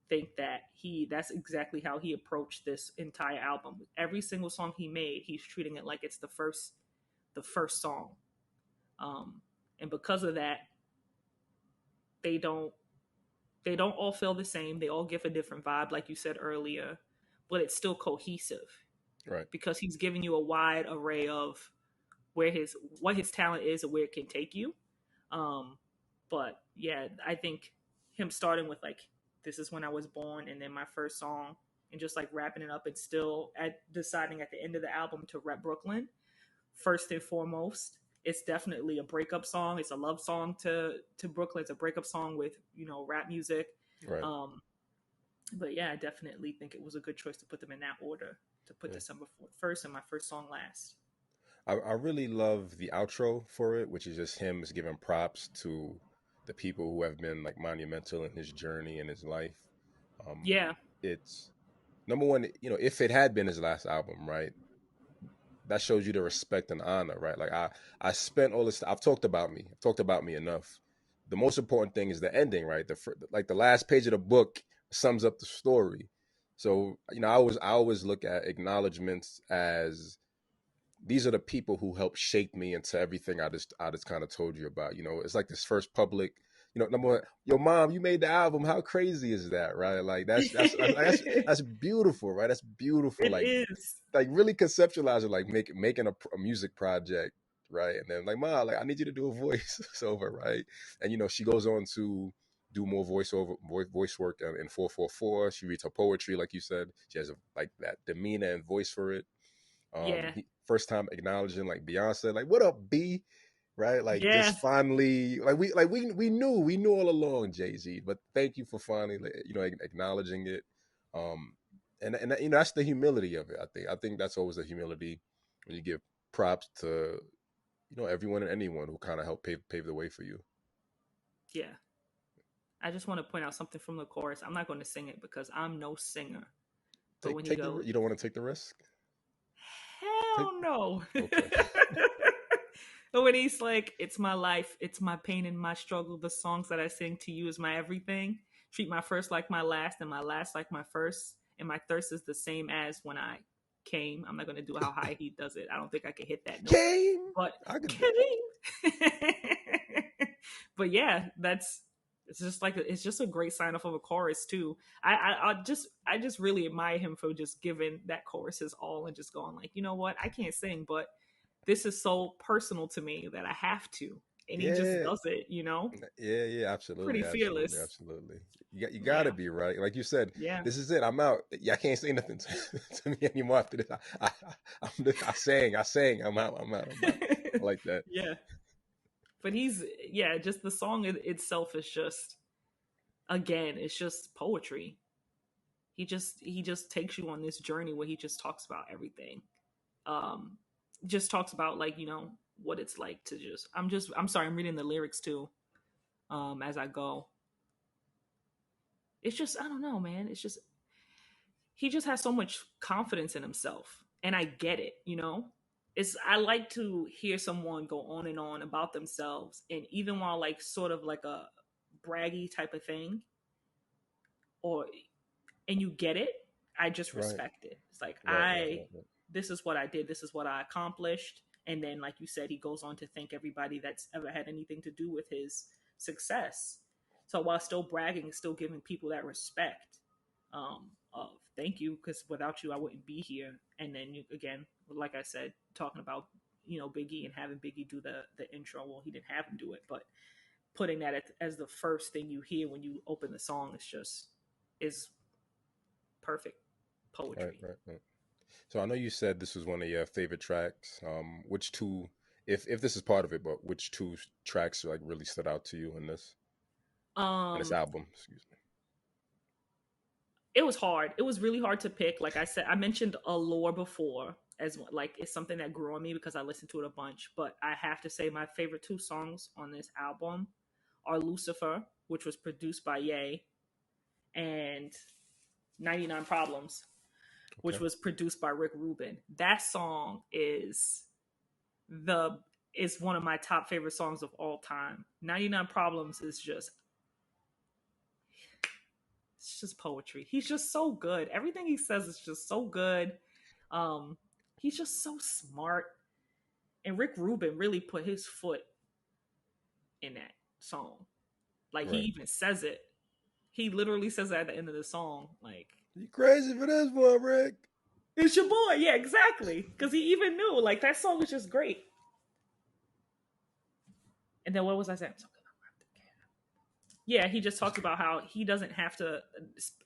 think that that's exactly how he approached this entire album. Every single song he made, he's treating it like it's the first song. Um, and because of that, they don't they don't all feel the same. They all give a different vibe, like you said earlier, but it's still cohesive Right. because he's giving you a wide array of what his talent is and where it can take you. Um, but yeah, I think him starting with like, this is when I was born, and then my first song, and just like wrapping it up, and still at deciding at the end of the album to rep Brooklyn first and foremost. It's definitely a breakup song. It's a love song to Brooklyn. It's a breakup song with rap music. Right. Um, but yeah, I definitely think it was a good choice to put them in that order. To put Yeah. December 4th first and my first song last. I really love the outro for it, which is just him is giving props to the people who have been like monumental in his journey and his life. Um, Yeah, it's number one, if it had been his last album, right? That shows you the respect and honor, right? Like I spent all this. I've talked about me. I've talked about me enough. The most important thing is the ending, right? Like the last page of the book sums up the story. So I always look at acknowledgments as these are the people who helped shape me into everything I just kind of told you about. It's like this first public. Number one, your mom, you made the album. How crazy is that, right? Like it that's beautiful, right? That's beautiful. is. Like really conceptualizing, like making a music project, right? And then like, ma, like I need you to do a voice over, right? And she goes on to do more voice work in 444. She reads her poetry, like you said. She has like that demeanor and voice for it. Yeah, First time acknowledging like Beyonce, like what up, B, right? Like yeah, just finally, we knew all along, JayZ, but thank you for finally, acknowledging it. Um, and that's the humility of it. I think that's always the humility when you give props to everyone and anyone who kind of helped pave the way for you. yeah. I just want to point out something from the chorus. I'm not going to sing it because I'm no singer. But Take when he take the goes, you don't want to take the risk. Take hell no. Okay. But when he's like, it's my life, it's my pain and my struggle. The songs that I sing to you is my everything. Treat my first like my last, and my last like my first. And my thirst is the same as when I came. I'm not going to do how high he does it. I don't think I can hit that note. Game. But I could. came. But yeah, it's just a great sign off of a chorus too. I just really admire him for just giving that chorus his all and just going like, you know what, I can't sing, but this is so personal to me that I have to, and he just Yeah. does it. Yeah, yeah, Pretty absolutely, absolutely, fearless. absolutely. You got to Yeah, be right. Like you said, yeah, this is it. I'm out. Yeah, I can't say nothing to me anymore after this. I sang. I'm out. I'm out. I like that. yeah. But yeah, just the song itself is just, again, it's just poetry. He just takes you on this journey where he just talks about everything. Um, just talks about, like, what it's like to I'm sorry, I'm reading the lyrics too, as I go. It's just, I don't know, man. It's just, he just has so much confidence in himself, and I get it. It's, I like to hear someone go on and on about themselves, and even while, like, sort of like a braggy type of thing, or and you get it, I just Right, respect it. It's like, right, right, right, right. this is what I did, this is what I accomplished. And then, like you said, he goes on to thank everybody that's ever had anything to do with his success. So while still bragging, still giving people that respect, of thank you, because without you, I wouldn't be here. And then again, like I said, talking about, Biggie, and having Biggie do the intro. Well, he didn't have him do it, but putting that as the first thing you hear when you open the song is perfect Right, poetry. right, right. So I know you said this was one of your favorite tracks. Which two, if this is part of it, but which two tracks like really stood out to you in this Um, album? Excuse me. it was hard. It was really hard to pick. Like I said, I mentioned Allure before, as like, it's something that grew on me because I listened to it a bunch. But I have to say my favorite two songs on this album are Lucifer, which was produced by Ye, and 99 Problems, which Okay. was produced by Rick Rubin. That song the is one of my top favorite songs of all time. 99 Problems is just, it's just poetry. He's just so good. Everything he says is just so good. Um, he's just so smart. And Rick Rubin really put his foot in that song. Like, he Right. even says it. He literally says that at the end of the song. Like, You crazy for this one, Rick? it's your boy. Yeah, exactly. Because he even knew, like, that song is just great. And then what was I saying? Yeah, he just talks about how he doesn't have to,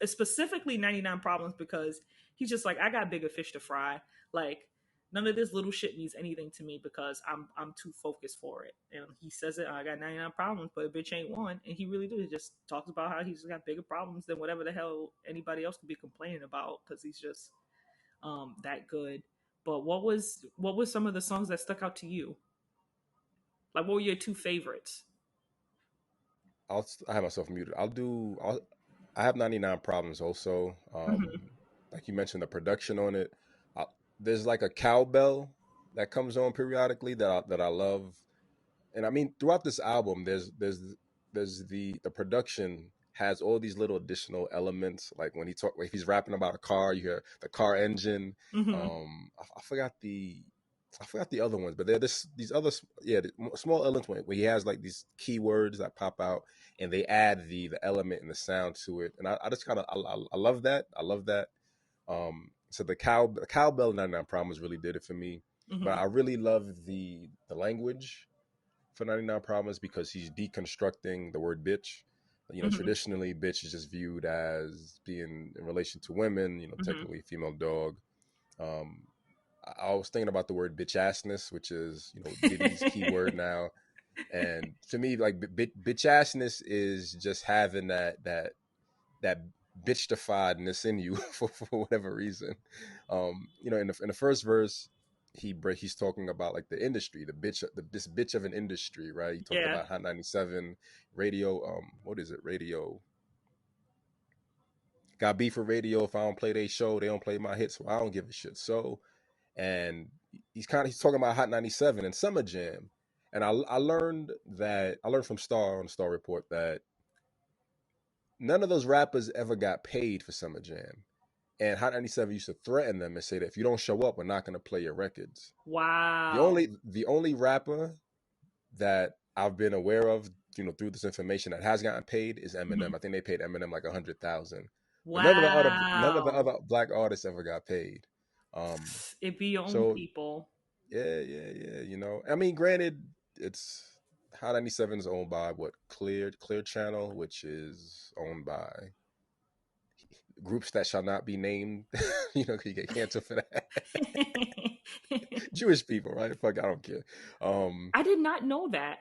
specifically 99 Problems, because he's just like, I got bigger fish to fry. Like, none of this little shit means anything to me because I'm too focused for it. And he says it, I got 99 problems, but a bitch ain't one. And he really do. He just talks about how he's got bigger problems than whatever the hell anybody else could be complaining about, because he's just that good. But what was some of the songs that stuck out to you? Like, what were your two favorites? I have myself muted. I have 99 Problems also. Mm-hmm. Like you mentioned, the production on it. I, there's like a cowbell that comes on periodically that I love. And I mean, throughout this album, there's the production has all these little additional elements. Like when if he's rapping about a car, you hear the car engine. Mm-hmm. I forgot the other ones, but there these other yeah, small elements where he has like these keywords that pop out, and they add the element and the sound to it, and I just kind of I love that. I love that. So the cowbell 99 Problems really did it for me, but Mm-hmm. I really love the language for 99 Problems because he's deconstructing the word bitch. Mm-hmm. Traditionally, bitch is just viewed as being in relation to women. Mm-hmm. Technically female dog. Um, I was thinking about the word bitch assness, which is Diddy's keyword now. And to me, like bitch assness is just having that bitchifiedness in you for whatever reason. In the first verse, he's talking about like the industry, this bitch of an industry, right? He talked Yeah. about Hot 97 radio. What is it? Radio. Got beef for radio. If I don't play their show, they don't play my hits, so I don't give a shit. So, and he's talking about Hot 97 and Summer Jam. And I learned from Star on the Star Report that none of those rappers ever got paid for Summer Jam. And Hot 97 used to threaten them and say that if you don't show up, we're not going to play your records. The Wow. only the only rapper that I've been aware of, through this information that has gotten paid is Mhm. Eminem. I think they paid Eminem like 100,000, but none of the other Wow. black artists ever got paid. It be your own So people. yeah, yeah, yeah. I mean, granted, it's Hot 97 is owned by what Clear Channel, which is owned by groups that shall not be named. You get canceled for that. Jewish people, right? Fuck, I don't care. Um, I did not know that.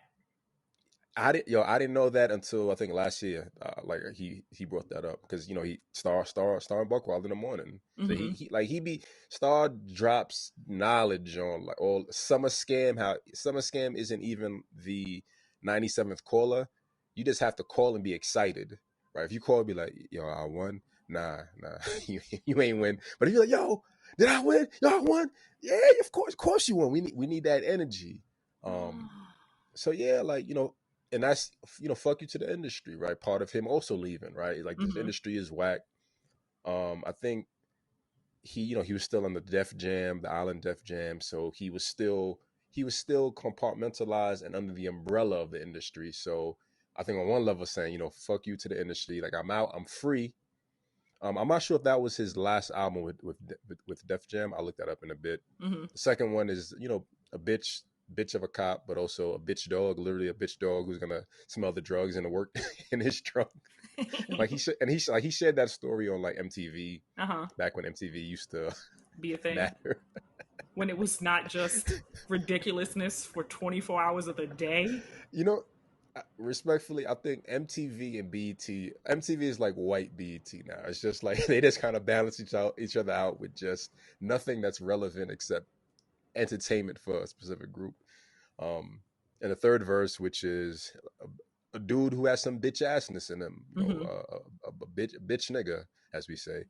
I didn't know that until I think last year. Like he brought that up because he Star and Buckwild in the morning. So Mm-hmm. he be Star drops knowledge on like all Summer Scam. How Summer Scam isn't even the 97th caller. You just have to call and be excited, right? If you call and be like, yo, I won. Nah, you ain't win. But if you're like, yo, did I win? Yo, I won. Yeah, of course you won. We need that energy. Um, so yeah, like and that's fuck you to the industry, right? Part of him also leaving, right? Like this Mm-hmm. industry is whack. I think he was still on the Def Jam, the Island Def Jam, so he was still compartmentalized and under the umbrella of the industry. So I think on one level saying, fuck you to the industry, like I'm out, I'm free. I'm not sure if that was his last album with Def Jam. I'll look that up in a bit. Mm-hmm. The second one is, a bitch of a cop, but also a bitch dog, literally a bitch dog who's gonna smell the drugs in the work in his trunk. Like he shared that story on like MTV Uh-huh. back when MTV used to Be a thing. matter. When it was not just ridiculousness for 24 hours of the day. You know, respectfully, I think MTV and BET, MTV is like white BET now. It's just like they just kind of balance each other out with just nothing that's relevant except entertainment for a specific group. Um, and the third verse, which is a dude who has some bitch assness in him, Mm-hmm. a bitch nigga, as we say.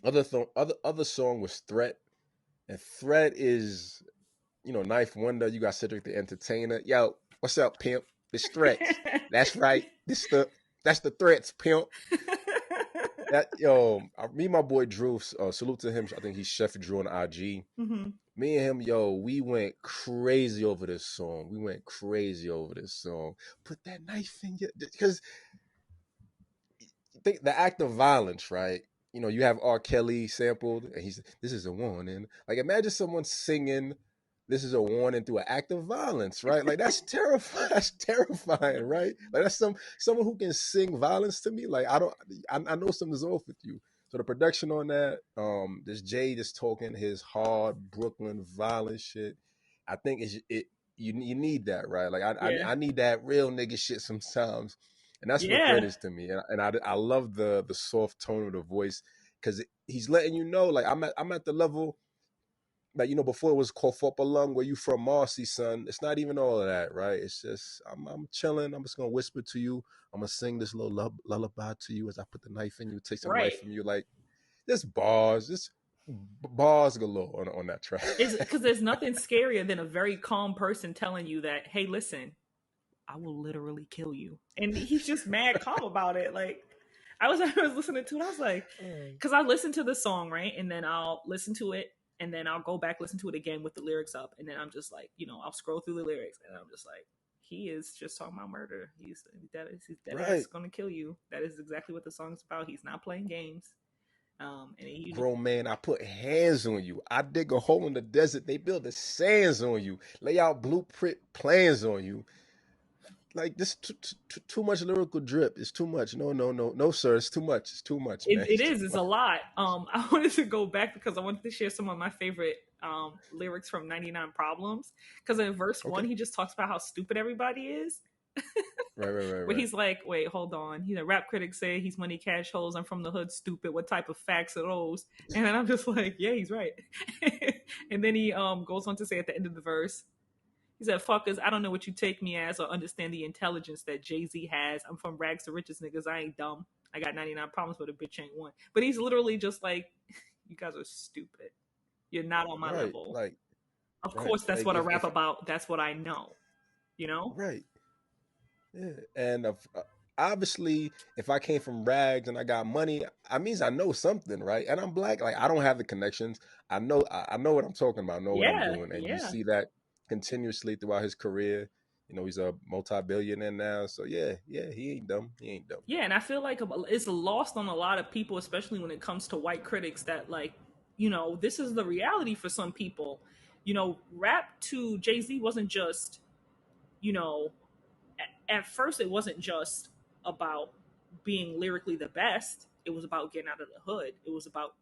Other song was Threat, and Threat is Knife Wonder. You got Cedric the Entertainer. Yo, what's up, pimp? It's Threats. That's right. That's the Threats, pimp. Me and my boy Drew. Salute to him. I think he's Chef Drew on IG. Mm-hmm. Me and him, we went crazy over this song. Put that knife in your, because think the act of violence, right? You have R. Kelly sampled, and this is a warning. Like, imagine someone singing, "This is a warning" through an act of violence, right? Like, that's terrifying. That's terrifying, right? Like, that's someone who can sing violence to me. Like, I know something's off with you. So the production on that, this Jay just talking his hard Brooklyn violent shit. I think you need that, right? Like, Yeah. I need that real nigga shit sometimes, and that's what Thread Yeah. is to me. And I love the soft tone of the voice because he's letting you know, like I'm at the level that before it was called Fopalung, where you from Marcy, son. It's not even all of that, right? It's just I'm chilling. I'm just gonna whisper to you. I'm gonna sing this little lullaby to you as I put the knife in you, take some Right. life from you. Like this bars, this bars galore on that track. It's because there's nothing scarier than a very calm person telling you that, hey, listen, I will literally kill you. And he's just mad calm about it. Like I was listening to it, I was like, because I listen to the song, right? And then I'll listen to it and then I'll go back, listen to it again with the lyrics up. And then I'm just like, I'll scroll through the lyrics and I'm just like, he is just talking about murder. He's dead ass Right. gonna kill you. That is exactly what the song's about. He's not playing games. And Grown man, I put hands on you. I dig a hole in the desert. They build the sands on you. Lay out blueprint plans on you. Like this, too much lyrical drip. It's too much. No, sir. It's too much. It's too much, man. it is. It's a lot. I wanted to go back because I wanted to share some of my favorite lyrics from 99 Problems. Because in verse Okay. one, he just talks about how stupid everybody is. Where Right. he's like, wait, hold on. Rap critics say he's money cash holes. I'm from the hood, stupid. What type of facts are those? And then I'm just like, yeah, he's right. And then he goes on to say at the end of the verse, he said, fuckers, I don't know what you take me as or understand the intelligence that JayZ has. I'm from rags to riches, niggas. I ain't dumb. I got 99 problems, but a bitch ain't one. But he's literally just like, you guys are stupid. You're not on my Right. level. Like Of right. course, that's Like what I rap if about. That's what I know. You know? right. Yeah. And obviously, if I came from rags and I got money, I means I know something, right? And I'm black. Like I don't have the connections. I know what I'm talking about. I know what I'm Yeah, doing. And you yeah. see that continuously throughout his career. He's a multi-billionaire now. So yeah, he ain't dumb. He ain't dumb. Yeah, and I feel like it's lost on a lot of people, especially when it comes to white critics, that like, this is the reality for some people. Rap to JayZ wasn't just, you know, at first it wasn't just about being lyrically the best. It was about getting out of the hood. It was about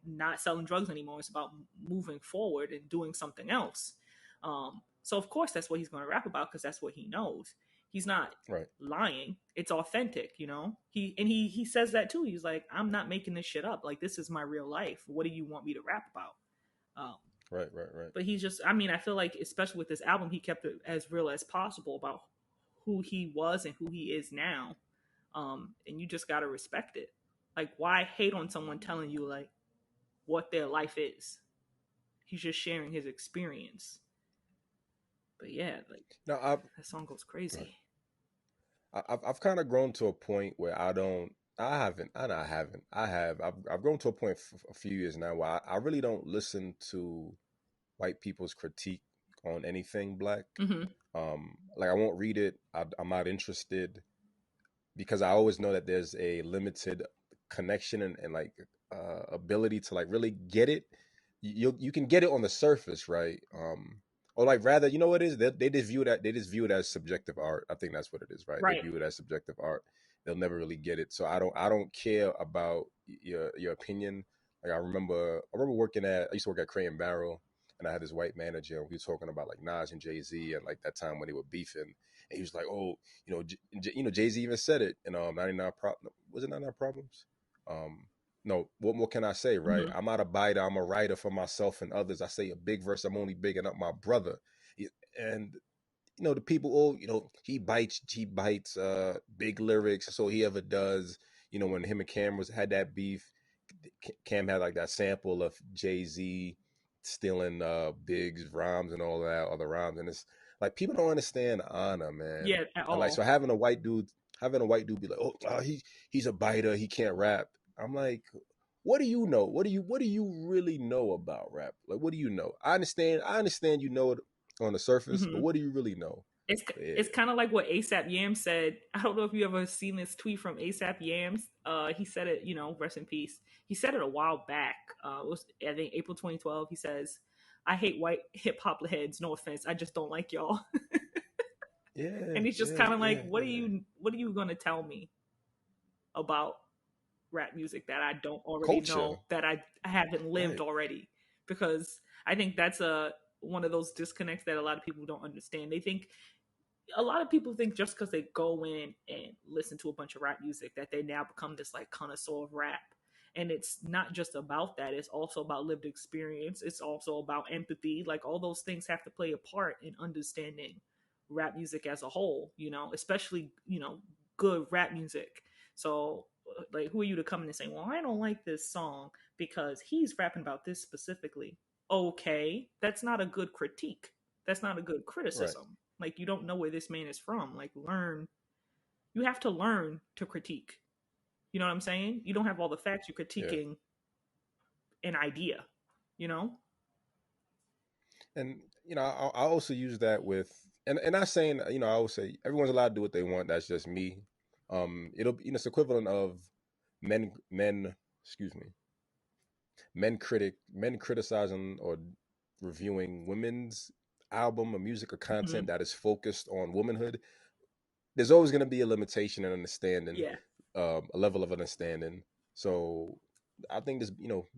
not selling drugs anymore. It's about moving forward and doing something else. So of course that's what he's going to rap about because that's what he knows. He's not Right. lying. It's authentic, you know. He says that too. He's like, I'm not making this shit up. Like this is my real life. What do you want me to rap about? Um, Right. Right. Right. but he's just, I mean, I feel like especially with this album, he kept it as real as possible about who he was and who he is now. And you just gotta respect it. Like, why hate on someone telling you like what their life is? He's just sharing his experience. But yeah, like Now, I've that song goes right. crazy. I've kind of grown to a point where I don't. I haven't. I haven't. I have. I've grown to a point a few years now where I really don't listen to white people's critique on anything black. Mm-hmm. Like I won't read it. I'm not interested because I always know that there's a limited connection and like ability to like really get it. You can get it on the surface, right? Or like rather, you know what it is? They just view that they just view it as subjective art. I think that's what it is, right? They Right. view it as subjective art. They'll never really get it. So I don't care about your opinion. Like I remember working at I used to work at Crane Barrel, and I had this white manager, and we were talking about like Nas and JayZ and like that time when they were beefing. And he was like, "Oh, JayZ even said it in 99 was it 99 Problems? Um, no, what more can I say, right? Mm-hmm. I'm not a biter. I'm a writer for myself and others. I say a big verse. I'm only bigging up my brother, and the people. Oh, he bites big lyrics. So he ever does. When him and Cam had that beef, Cam had like that sample of JayZ stealing Big's rhymes and all that other rhymes, and it's like people don't understand honor, man. Yeah, at And like so all. having a white dude be like, he's a biter, he can't rap. I'm like, what do you know? What do you really know about rap? Like, what do you know? I understand you know it on the surface, but Mm-hmm. what do you really know? It's Yeah. it's kind of like what ASAP Yams said. I don't know if you ever seen this tweet from ASAP Yams. He said it, rest in peace. He said it a while back. It was I think April 2012. He says, "I hate white hip hop heads. No offense, I just don't like y'all." Yeah, And he's just yeah, kind of like, yeah, "What are yeah. you gonna tell me about rap music that I don't already Culture, know, that I haven't lived right? already?" Because I think that's a one of those disconnects that a lot of people don't understand. They think a lot of people think just because they go in and listen to a bunch of rap music that they now become this like connoisseur of rap. And it's not just about that. It's also about lived experience. It's also about empathy. Like all those things have to play a part in understanding rap music as a whole, especially, good rap music. So like who are you to come in and say, well, I don't like this song because he's rapping about this specifically. Okay, that's not a good critique. That's not a good Right. criticism. Like you don't know where this man is from. Like learn. You have to learn to critique. You know what I'm saying? You don't have all the facts. You're Yeah. critiquing an idea. You know? And I also use that with and not saying I always say everyone's allowed to do what they want. That's just me. It's equivalent of men excuse me men criticizing or reviewing women's album or music or Mm-hmm. content that is focused on womanhood. There's always going to be a limitation and understanding, Yeah. a level of understanding. So I think this,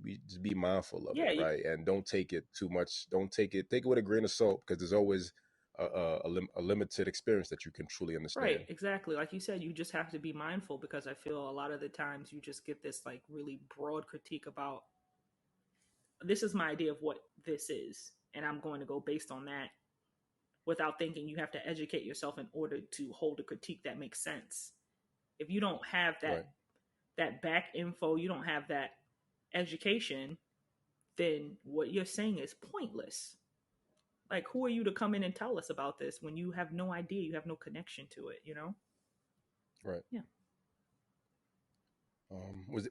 we just be mindful of it, Yeah. right? And don't take it too much. Don't take it with a grain of salt because there's always a limited experience that you can truly Right. understand. Exactly. Like you said, you just have to be mindful because I feel a lot of the times you just get this like really broad critique about this is my idea of what this is, and I'm going to go based on that without thinking you have to educate yourself in order to hold a critique that makes sense. If you don't have Right. that back info, you don't have that education, then what you're saying is pointless. Like who are you to come in and tell us about this when you have no idea, you have no connection to it? Right. Yeah.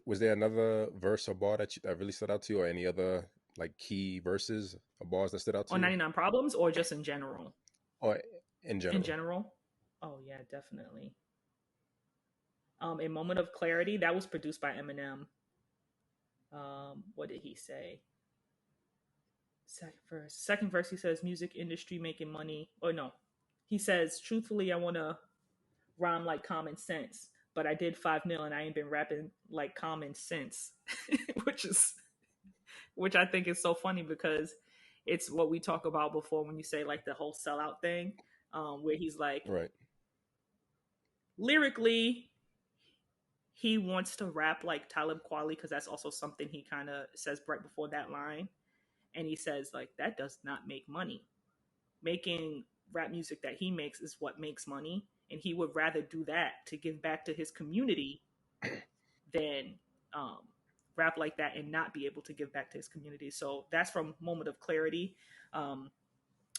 Was there another verse or bar that really stood out to you, or any other like key verses or bars that stood out to On you, 99 Problems or just in general? or in In general? general? Oh yeah, definitely. A Moment of Clarity, that was produced by Eminem. What did he say? Second verse he says music industry making money. Or no, he says truthfully I want to rhyme like common sense, but I did 5 mil and I ain't been rapping like common sense. which is which I think is so funny because It's what we talk about before when you say like the whole sellout thing, where he's like, Right. lyrically, he wants to rap like Talib Kweli because that's also something he kind of says right before that line. And he says, like, that does not make money. Making rap music that he makes is what makes money. And he would rather do that to give back to his community than um, rap like that and not be able to give back to his community. So that's from Moment of Clarity. Um,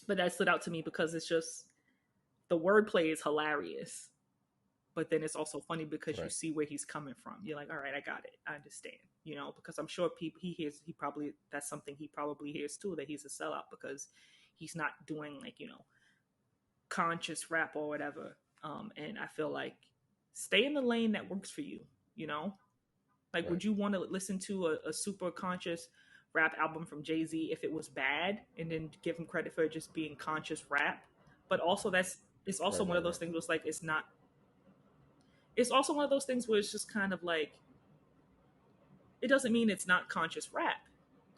but that stood out to me because it's just the wordplay is hilarious, but then it's also funny because you Right. see where he's coming from. You're like, all right, I got it, I understand, because I'm sure people he hears, he probably, that's something he probably hears too, that he's a sellout because he's not doing like conscious rap or whatever. And I feel like stay in the lane that works for you. You know, like Right. would you want to listen to a super conscious rap album from JayZ if it was bad, and then give him credit for just being conscious rap? But also that's it's also Right. one Right. of those Right. things where it's like it's not. It's also one of those things where it's just kind of like it doesn't mean it's not conscious rap.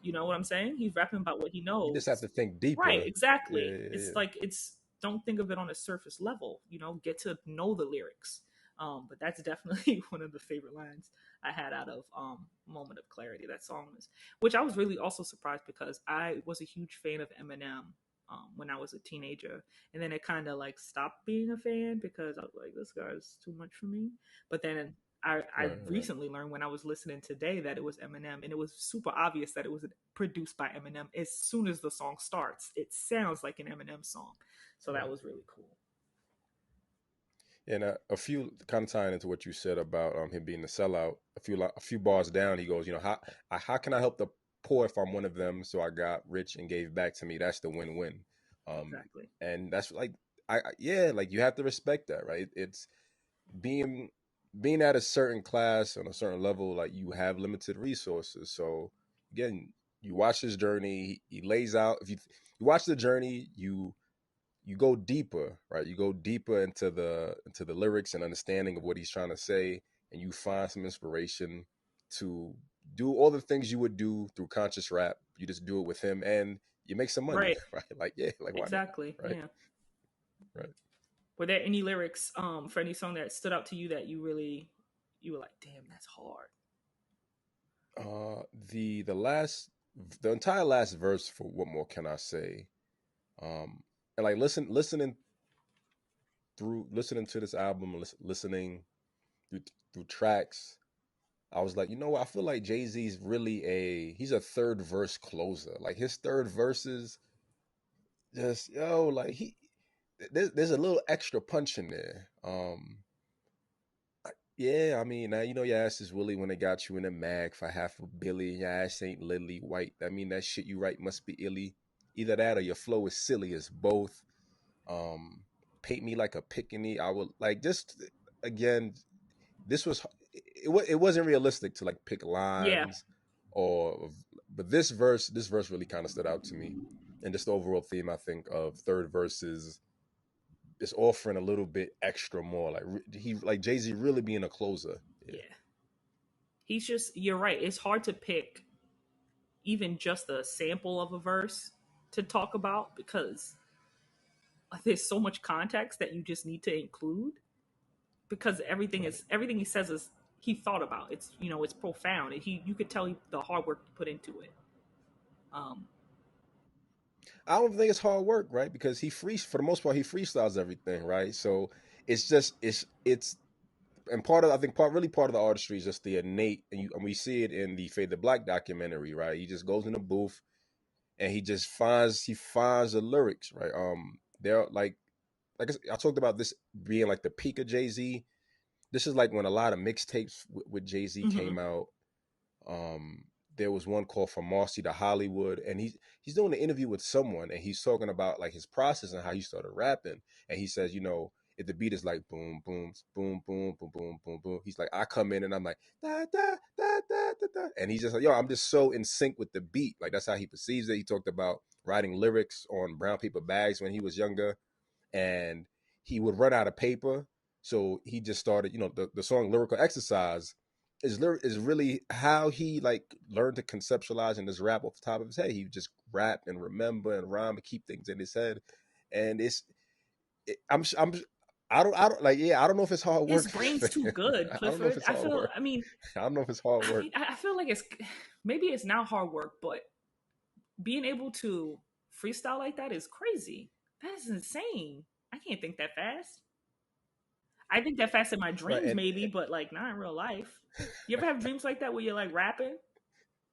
You know what I'm saying? He's rapping about what he You just have knows. to think Right, deeper. Yeah. exactly. Yeah. It's Yeah. like it's don't think of it on a surface level, get to know the lyrics. But that's definitely one of the favorite lines I had out of Moment of Clarity. That song is, which I was really also surprised because I was a huge fan of Eminem when I was a teenager, and then it kind of like stopped being a fan because I was like, this guy's too much for me. But then I Right. Right. recently learned when I was listening today that it was Eminem, and it was super obvious that it was produced by Eminem. As soon as the song starts, it sounds like an Eminem song, so that Right. was really cool. And a few kind of tying into what you said about him being a sellout. A few bars down, he goes, how can I help the poor if I'm one of them? So I got rich and gave back to me. That's the win-win. Um, Exactly. and that's like, yeah, like you have to respect that, right? It's being being at a certain class on a certain level, like you have limited resources. So again, you watch his journey. He lays out. If you watch the journey, you go deeper, right? You go deeper into the lyrics and understanding of what he's trying to say, and you find some inspiration to do all the things you would do through conscious rap. You just do it with him, and you make some money, Right. right? Like yeah, like why not, Exactly. right? Yeah. Right. Were there any lyrics for any song that stood out to you that you were like, damn, that's hard? Uh, the last the entire last verse for what more can I say? And like listening to this album, listening through through tracks, I was like, you know what? I feel like JayZ's really he's a third verse closer. Like his third verses, just like there's a little extra punch in there. Yeah, I mean, now you know your ass is Willie when they got you in a mag for $500 million. Your ass ain't Lily White. I mean, that shit you write must be illy. Either that or your flow is silly as both. Um, Paint me like a pickaninny. I would like just again. This was it wasn't realistic to like pick Yeah. lines or but this verse really kind of stood out to me, and just the overall theme I think of third verses is offering a little bit extra more like he like JayZ really being a closer. Yeah. Yeah. He's just, you're right. It's hard to pick even just a sample of a verse to talk about because there's so much context that you just need to include because Right. everything he says is he thought about. It's it's profound. You could tell the hard work he put into it. Um, I don't think it's hard work, right? Because for the most part he freestyles everything, right? So it's just it's and part of I think part of the artistry is just the innate, and we see it in the Fade the Black documentary, right? He just goes in the booth and he finds the lyrics, right? They're like I talked about this being like the peak of JayZ. This is like when a lot of mixtapes with JayZ mhm. came out. Um, there was one called From Marcy to Hollywood, and he's doing an interview with someone, and he's talking about like his process and how he started rapping. And he says, if the beat is like boom, boom, boom, boom, boom, boom, boom, boom, he's like, I come in and I'm like da da da da da da, and he's just like, I'm just so in sync with the beat. Like that's how he perceives it. He talked about writing lyrics on brown paper bags when he was younger, and he would run out of paper, so he just started, the song Lyrical Exercise. is really how he like learned to conceptualize and just rap off the top of his head. He just rap and remember and rhyme and keep things in his head, and I'm I don't like yeah I don't know if it's hard His work. brain's too good, I don't know if Clifford. it's hard work. I mean, I don't know if it's hard work. I feel like it's maybe it's not hard work, but being able to freestyle like that is crazy. That is insane. I can't think that fast. I think that fast in my Right, dreams, maybe, but like not in real life. You ever have dreams like that where you're like rapping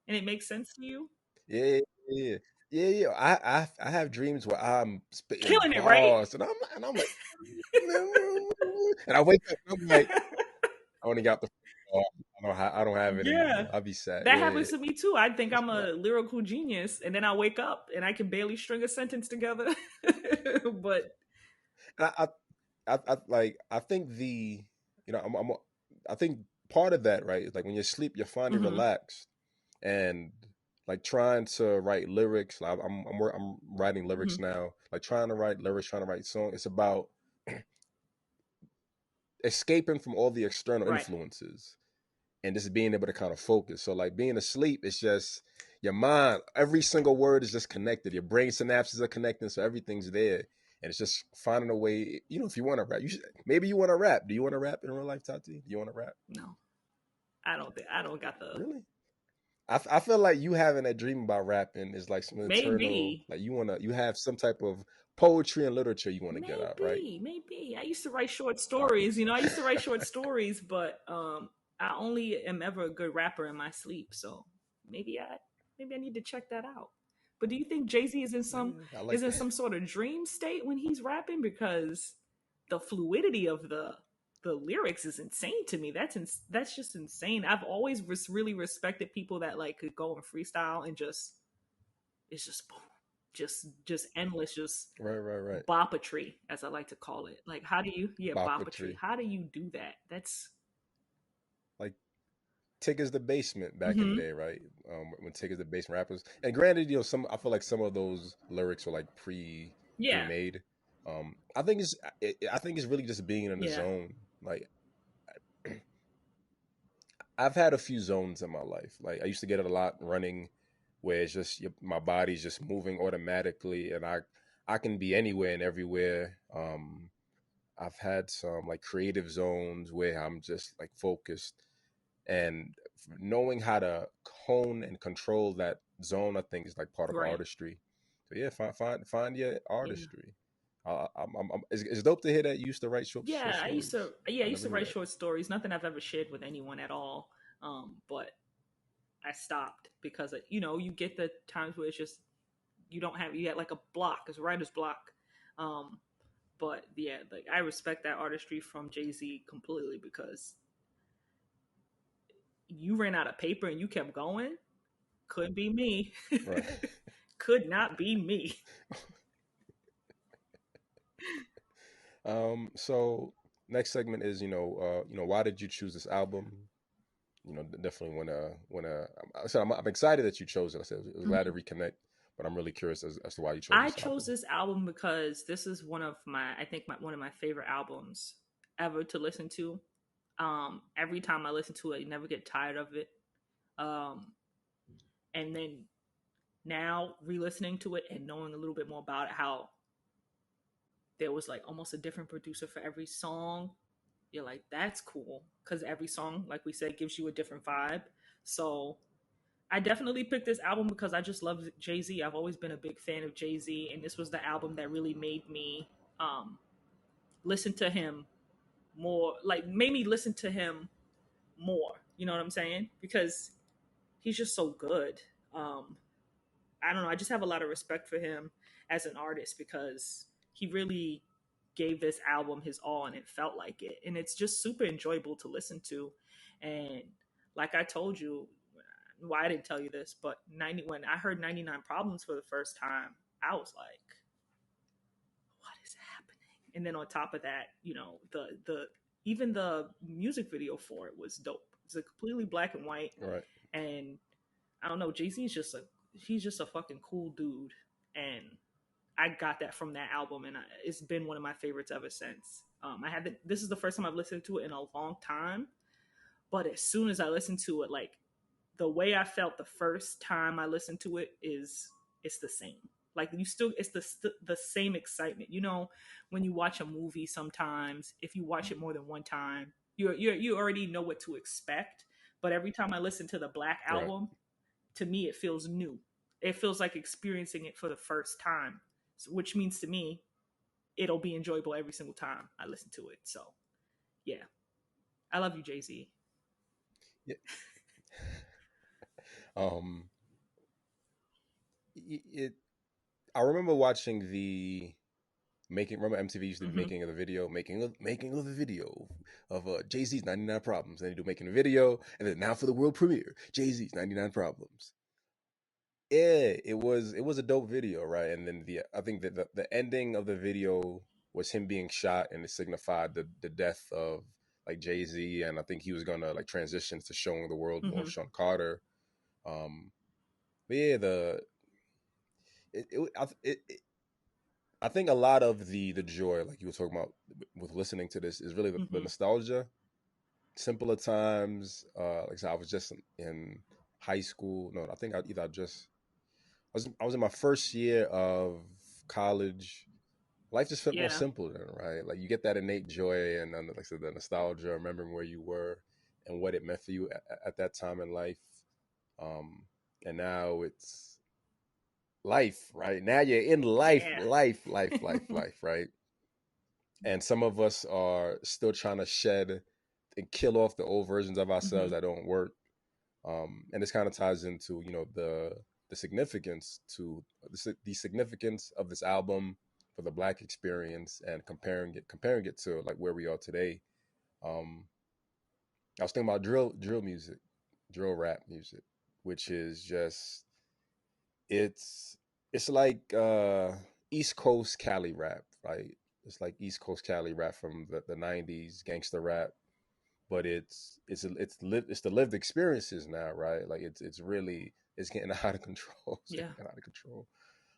and it makes sense to you? yeah, yeah, yeah. I have dreams where I'm spitting Killing it, right? bars, and I'm like, and I wake up and I'm like, I only got the. I don't have it Yeah. anymore. I'll be sad. That Yeah, happens to me too. I think it's I'm wild. a lyrical genius, and then I wake up and I can barely string a sentence together. But I, I think I think part of that right is like when you sleep, you're finally mhm, relaxed and like trying to write lyrics. Like I'm writing lyrics mhm, now. Like trying to write lyrics, trying to write song. It's about escaping from all the external right. influences and just being able to kind of focus. So like being asleep, it's just your mind. Every single word is just connected. Your brain synapses are connecting, so everything's there. And it's just finding a way. You know, if you want to rap, maybe you want to rap. Do you want to rap in real life, Tati? Do you want to rap? No, I don't got the Really? I feel like you having that dream about rapping is like some internal, maybe. like you have some type of poetry and literature you want to get out, right? Maybe. I used to write short Okay. stories. You know, I used to write short stories, but I only am ever a good rapper in my sleep. So maybe I maybe I need to check that out. But do you think JayZ Yeah, I like is in that. some sort of dream state when he's rapping? Because the fluidity of the lyrics is insane to me. That's just insane. I've always really respected people that like could go and freestyle and just it's just boom, just endless, just Right, right, right. bopatry, as I like to call it. Like, how do you, yeah, bopatry. Bopatry. How do you do that? That's, Like Tick is the basement back in the mm-hmm. day, right? When Tick is the basement rappers. And granted, some I feel like some of those lyrics are like Yeah, pre-made. I think it's really just being in the yeah, zone. Like I've had a few zones in my life. Like I used to get it a lot running, where it's just my body's just moving automatically, and I can be anywhere and everywhere. I've had some like creative zones where I'm just like focused, and knowing how to hone and control that zone, I think is like part of right. artistry. So yeah, find your Yeah. artistry. It's dope to hear that you used to write short Yeah, stories. I I used never to knew write that. short stories. Nothing I've ever shared with anyone at all. But I stopped because you know you get the times where it's just you don't have you had like a block, it's writer's block. Um, but yeah, like I respect that artistry from JayZ completely because you ran out of paper and you kept going. Couldn't be me. Right. Could not be me. So next segment is why did you choose this album? Definitely when I said I'm excited that you chose it. I said I was glad to reconnect, but I'm really curious as to why you chose I this chose album. this album because this is one of my, I think, one of my favorite albums ever to listen to. Every time I listen to it, I never get tired of it. Um, and then now re-listening to it and knowing a little bit more about it, how there was like almost a different producer for every song. You're like, that's cool because every song, like we said, gives you a different vibe. So I definitely picked this album because I just love JayZ. I've always been a big fan of JayZ, and this was the album that really made me um, listen to him more. Like, made me listen to him more. You know what I'm saying? Because he's just so good. Um, I don't know. I just have a lot of respect for him as an artist because he really gave this album his all, and it felt like it. And it's just super enjoyable to listen to. And like I told you, well, I didn't tell you this, but when I heard 99 Problems for the first time, I was like, what is happening? And then on top of that, you know, the even the music video for it was dope. It's a completely black and white, Right. and I don't know, JC is just a he's just a fucking cool dude, and I got that from that album, and it's been one of my favorites ever since. I had this is the first time I've listened to it in a long time, But as soon as I listened to it, like the way I felt the first time I listened to it is it's the same. Like you still, it's the same excitement. You know, when you watch a movie, sometimes if you watch it more than one time, you already know what to expect. But every time I listen to the Black Right. album, to me it feels new. It feels like experiencing it for the first time, which means to me it'll be enjoyable every single time I listen to it. So yeah, I love you, JayZ. Yeah. Um, it. I remember watching the making. Remember MTV used to be Mm-hmm. making of the video, making of the video of JayZ's 99 Problems. And they do making a video, and then now for the world premiere, JayZ's 99 Problems. Yeah, it was a dope video, right? And then the I think that the ending of the video was him being shot, and it signified the death of like JayZ, and I think he was gonna like transition to showing the world more Mm-hmm. of Sean Carter. But yeah, the I think a lot of the joy, like you were talking about with listening to this, is really the Mm-hmm. nostalgia, simpler times. Like I said, I was just in high school. No, I think I just I was in my first year of college. Life just felt more Yeah. simple then, right? Like you get that innate joy and like I said, the nostalgia, remembering where you were and what it meant for you at that time in life. Um, and now it's life, right? Now you're in life, Yeah. life, right? And some of us are still trying to shed and kill off the old versions of Mm-hmm. ourselves that don't work. And this kind of ties into the significance to the significance of this album for the Black experience and comparing it to like where we are today. Um, I was thinking about drill music, drill rap music, which is just it's it's like East Coast Cali rap, right? It's like East Coast Cali rap from the '90s, gangster rap, but it's the lived experiences now, right? Like it's really it's getting out of control. It's Yeah. getting out of control.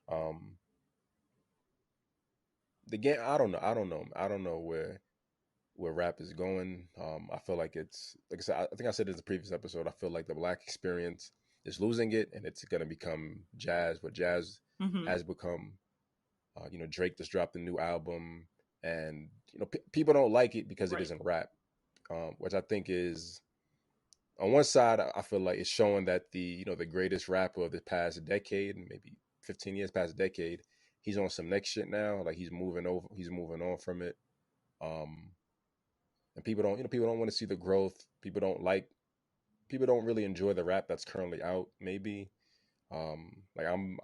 Um, the game, I don't know where rap is going. I feel like it's like I said. I think I said in the previous episode. I feel like the Black experience is losing it, and it's gonna become jazz. What jazz Mm-hmm. has become. Drake just dropped a new album, and people don't like it because it Right. isn't rap, which I think is on one side. I feel like it's showing that the greatest rapper of the past decade, maybe 15 years past a decade, he's on some next shit now. Like he's moving on from it. Um, and people don't want to see the growth. People don't really enjoy the rap that's currently out. Maybe like I'm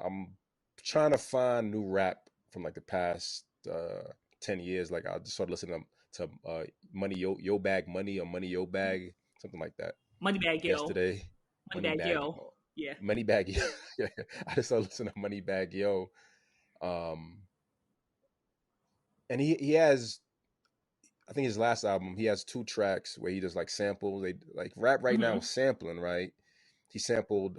trying to find new rap from like the past 10 years. Like I just started listening to Money Yo Bag Money or Money Yo Bag, something like that. Moneybag Yo. Yesterday, Money Moneybag Bag, Yo. Yeah. Money Bag Yo. Yeah, I just started listening to Money Bag Yo. Um, and he has, I think his last album, he has two tracks where he does like samples. They like rap right now Mm-hmm. is sampling, right? He sampled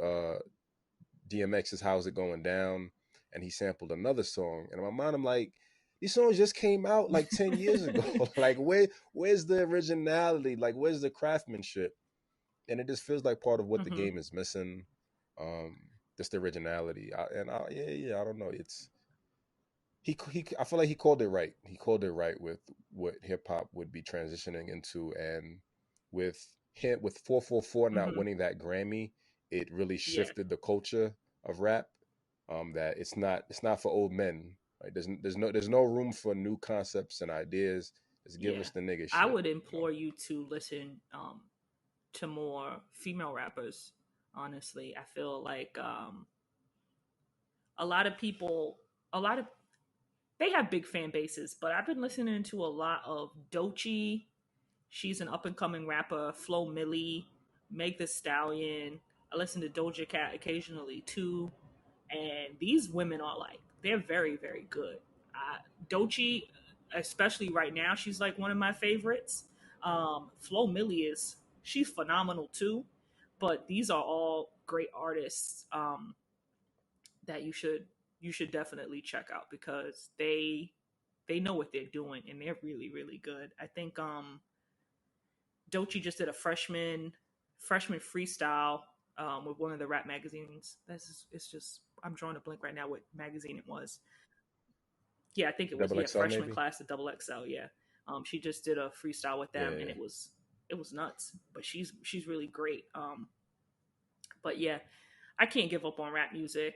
DMX's "How's It Going Down," and he sampled another song. And in my mind, I'm like, these songs just came out like 10 years ago. Like, where's the originality? Like, where's the craftsmanship? And it just feels like part of what the Mm-hmm. game is missing. Um, just the originality. Yeah, I don't know. I feel like he called it right. He called it right with what hip hop would be transitioning into, and with him with 444 not Mm-hmm. winning that Grammy, it really Yeah. shifted the culture of rap. That it's not for old men. Right? There's no room for new concepts and ideas. Just give Yeah. us the nigga I shit. would You know. implore you to listen to more female rappers. Honestly, I feel like a lot of people, a lot of they have big fan bases, but I've been listening to a lot of Doechii. She's an up and coming rapper. Flo Millie, Meg The Stallion. I listen to Doja Cat occasionally too, and these women are like they're very very good. Doechii, especially right now, she's like one of my favorites. Flo Millie is she's phenomenal too, but these are all great artists that you should definitely check out because they know what they're doing and they're really really good. I think Dochi just did a freshman freestyle with one of the rap magazines. It's just I'm drawing a blank right now what magazine it was. Yeah, I think it was Double XL freshman maybe. class at Double XL. Yeah, she just did a freestyle with them, and Yeah. it was nuts. But she's really great. But yeah, I can't give up on rap music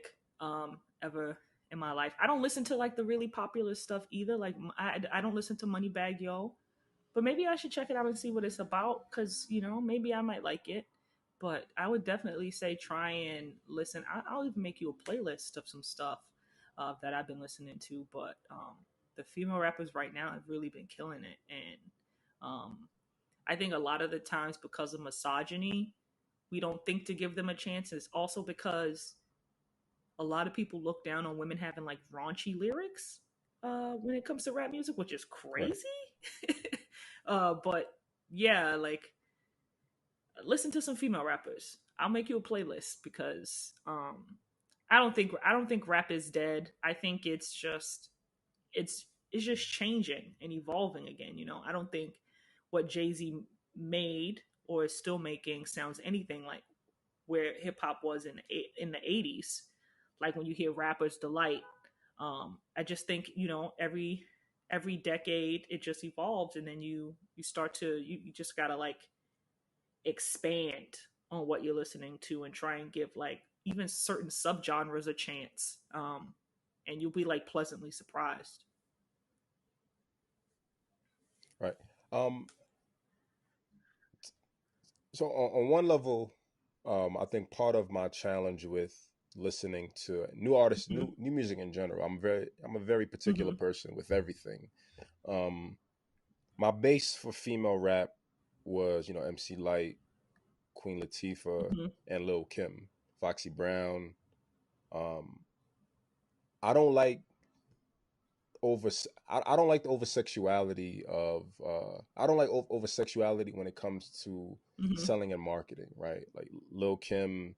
ever in my life. I don't listen to like the really popular stuff either. Like I don't listen to Moneybag Yo, but maybe I should check it out and see what it's about because maybe I might like it. But I would definitely say try and listen. I'll even make you a playlist of some stuff that I've been listening to. But the female rappers right now have really been killing it, and I think a lot of the times because of misogyny, we don't think to give them a chance. It's also because a lot of people look down on women having like raunchy lyrics when it comes to rap music, which is Right. crazy. But yeah, like listen to some female rappers. I'll make you a playlist because I don't think rap is dead. I think it's it's just changing and evolving again. I don't think what JayZ made or is still making sounds anything like where hip hop was in the 80s. Like when you hear rappers delight, I just think every decade it just evolves, and then you start to you just gotta like expand on what you're listening to and try and give like even certain subgenres a chance, and you'll be like pleasantly surprised. Right. Um, so on one level, I think part of my challenge with listening to new artists, Mm-hmm. new music in general, I'm a very particular Mm-hmm. person with everything. Um, my base for female rap was, MC Light, Queen Latifah, Mm-hmm. and Lil Kim, Foxy Brown. Um, I don't like over I don't like the over sexuality of I don't like over sexuality when it comes to Mm-hmm. selling and marketing, right? Like Lil Kim,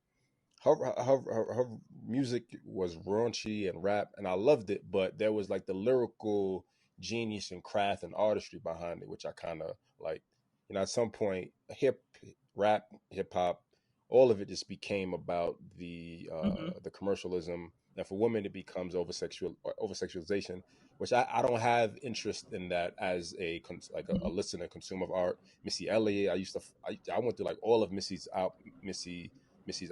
her music was raunchy and rap, and I loved it, but there was like the lyrical genius and craft and artistry behind it, which I kind of like. At some point, rap, hip hop, all of it just became about Mm-hmm. the commercialism, and for women, it becomes over sexualization, which I don't have interest in that as a Mm-hmm. listener consumer of art. Missy Elliott, I went through like all of Missy's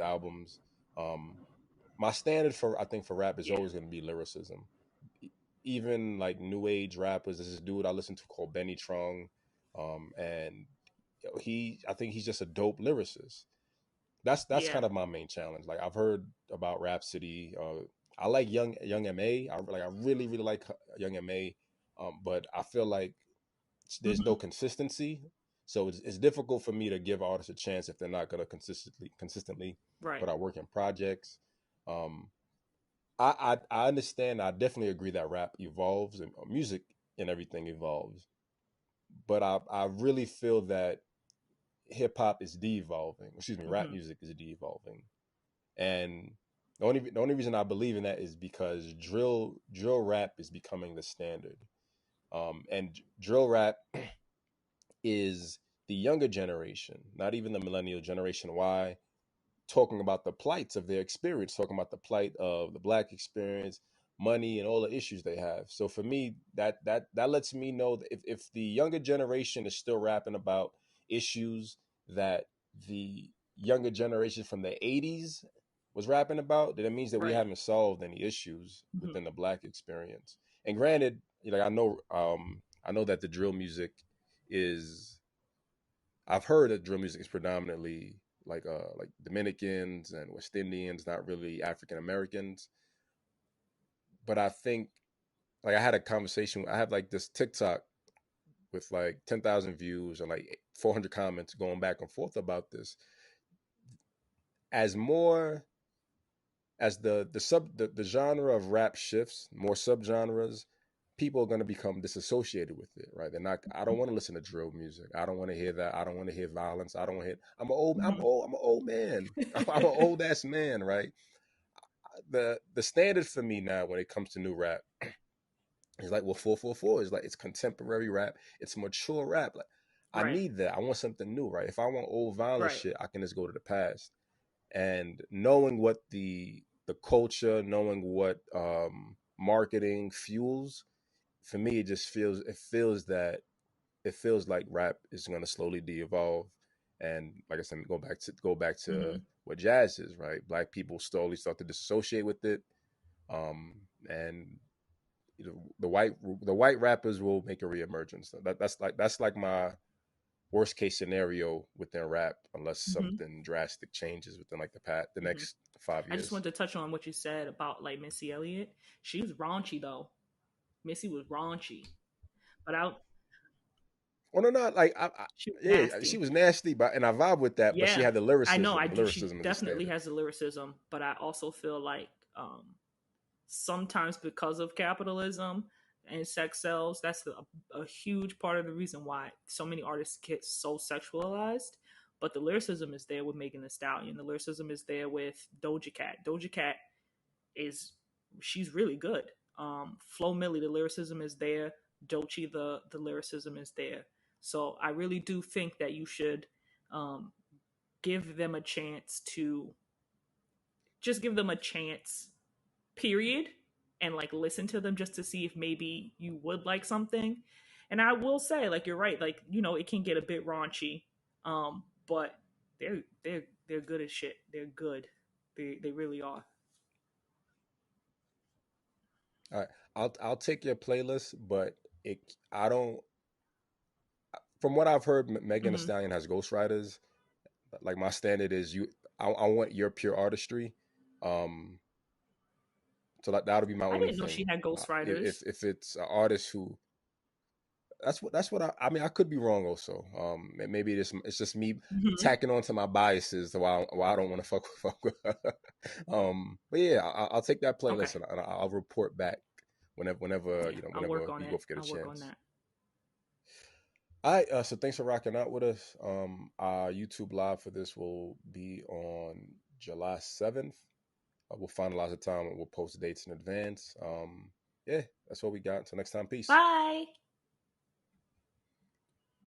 albums. Um, my standard for I think for rap is Yeah. always going to be lyricism. E- Even like new age rappers, there's this dude I listen to called Benny Trung, and I think he's just a dope lyricist. That's Yeah. kind of my main challenge. Like I've heard about Rhapsody. I like Young Ma. I really like Young Ma, but I feel like there's Mm-hmm. no consistency. So it's difficult for me to give artists a chance if they're not going to consistently Right. put out work in projects. Um, I understand. I definitely agree that rap evolves and music and everything evolves, but I really feel that hip hop is de-evolving. Excuse me, rap Mm-hmm. music is de-evolving, and the only reason I believe in that is because drill rap is becoming the standard. And drill rap is the younger generation, not even the millennial generation Y, talking about the plights of their experience, talking about the plight of the black experience, money, and all the issues they have. So for me, that lets me know that if the younger generation is still rapping about issues that the younger generation from the 80s was rapping about, then it means that we Right. haven't solved any issues Mm-hmm. within the black experience. And granted, I know that the drill music is I've heard that drill music is predominantly like Dominicans and West Indians, not really African Americans. But I think like I had a conversation. I have like this TikTok with like 10,000 views and like 400 comments going back and forth about this. As more as the genre of rap shifts, more subgenres, people are going to become disassociated with it, right? They're not. I don't want to listen to drill music. I don't want to hear that. I don't want to hear violence. I don't want to hear. I'm an old. I'm Mm-hmm. old. I'm an old man. I'm an old ass man, right? The standard for me now when it comes to new rap is like 444 is like it's contemporary rap. It's mature rap. Like I Right. need that. I want something new, right? If I want old violent Right. shit, I can just go to the past. And knowing what the culture, knowing what marketing fuels, for me, it feels like rap is going to slowly de-evolve. And like I said, go back to Mm-hmm. what jazz is, right? Black people slowly start to disassociate with it, and you know, the white rappers will make a reemergence. That's like my worst case scenario within rap, unless Mm-hmm. something drastic changes within like the Mm-hmm. next five I just years. wanted to touch on what you said about like Missy Elliott. She was raunchy though. Missy was raunchy, but I Well, no, not like she was yeah, she nasty. was nasty, but and I vibe with that. But she Yeah, had the I know. I lyricism. The do. She lyricism is a definitely standard. has the lyricism, but I also feel like sometimes because of capitalism and sex sells, that's a huge part of the reason why so many artists get so sexualized. But the lyricism is there with Megan Thee Stallion. The lyricism is there with Doja Cat. Doja Cat is she's really good. Flo Milli, the lyricism is there. Dochi, the lyricism is there. So I really do think that you should um, give them a chance to just give them a chance, period, and like listen to them just to see if maybe you would like something. And I will say, like you're right, like it can get a bit raunchy, but they're good as shit. They're good. They really are. All right, I'll take your playlist, but it I don't. From what I've heard, Megan Thee Hmm. Stallion has ghostwriters. Like my standard is you. I want your pure artistry. Um, so that'll be my I only didn't know she thing. had ghostwriters. If it's an artist who that's what I mean. I could be wrong also. Maybe it's just me Hmm. tacking on to my biases why I don't want to fuck with her. But yeah, I'll take that Okay. playlist and I'll report back whenever Yeah, I'll work on we it. both get a I'll work on chance. that. All right, so thanks for rocking out with us. Our YouTube live for this will be on July 7th. We'll finalize the time and we'll post dates in advance. Yeah, that's what we got. Until next time, peace. Bye.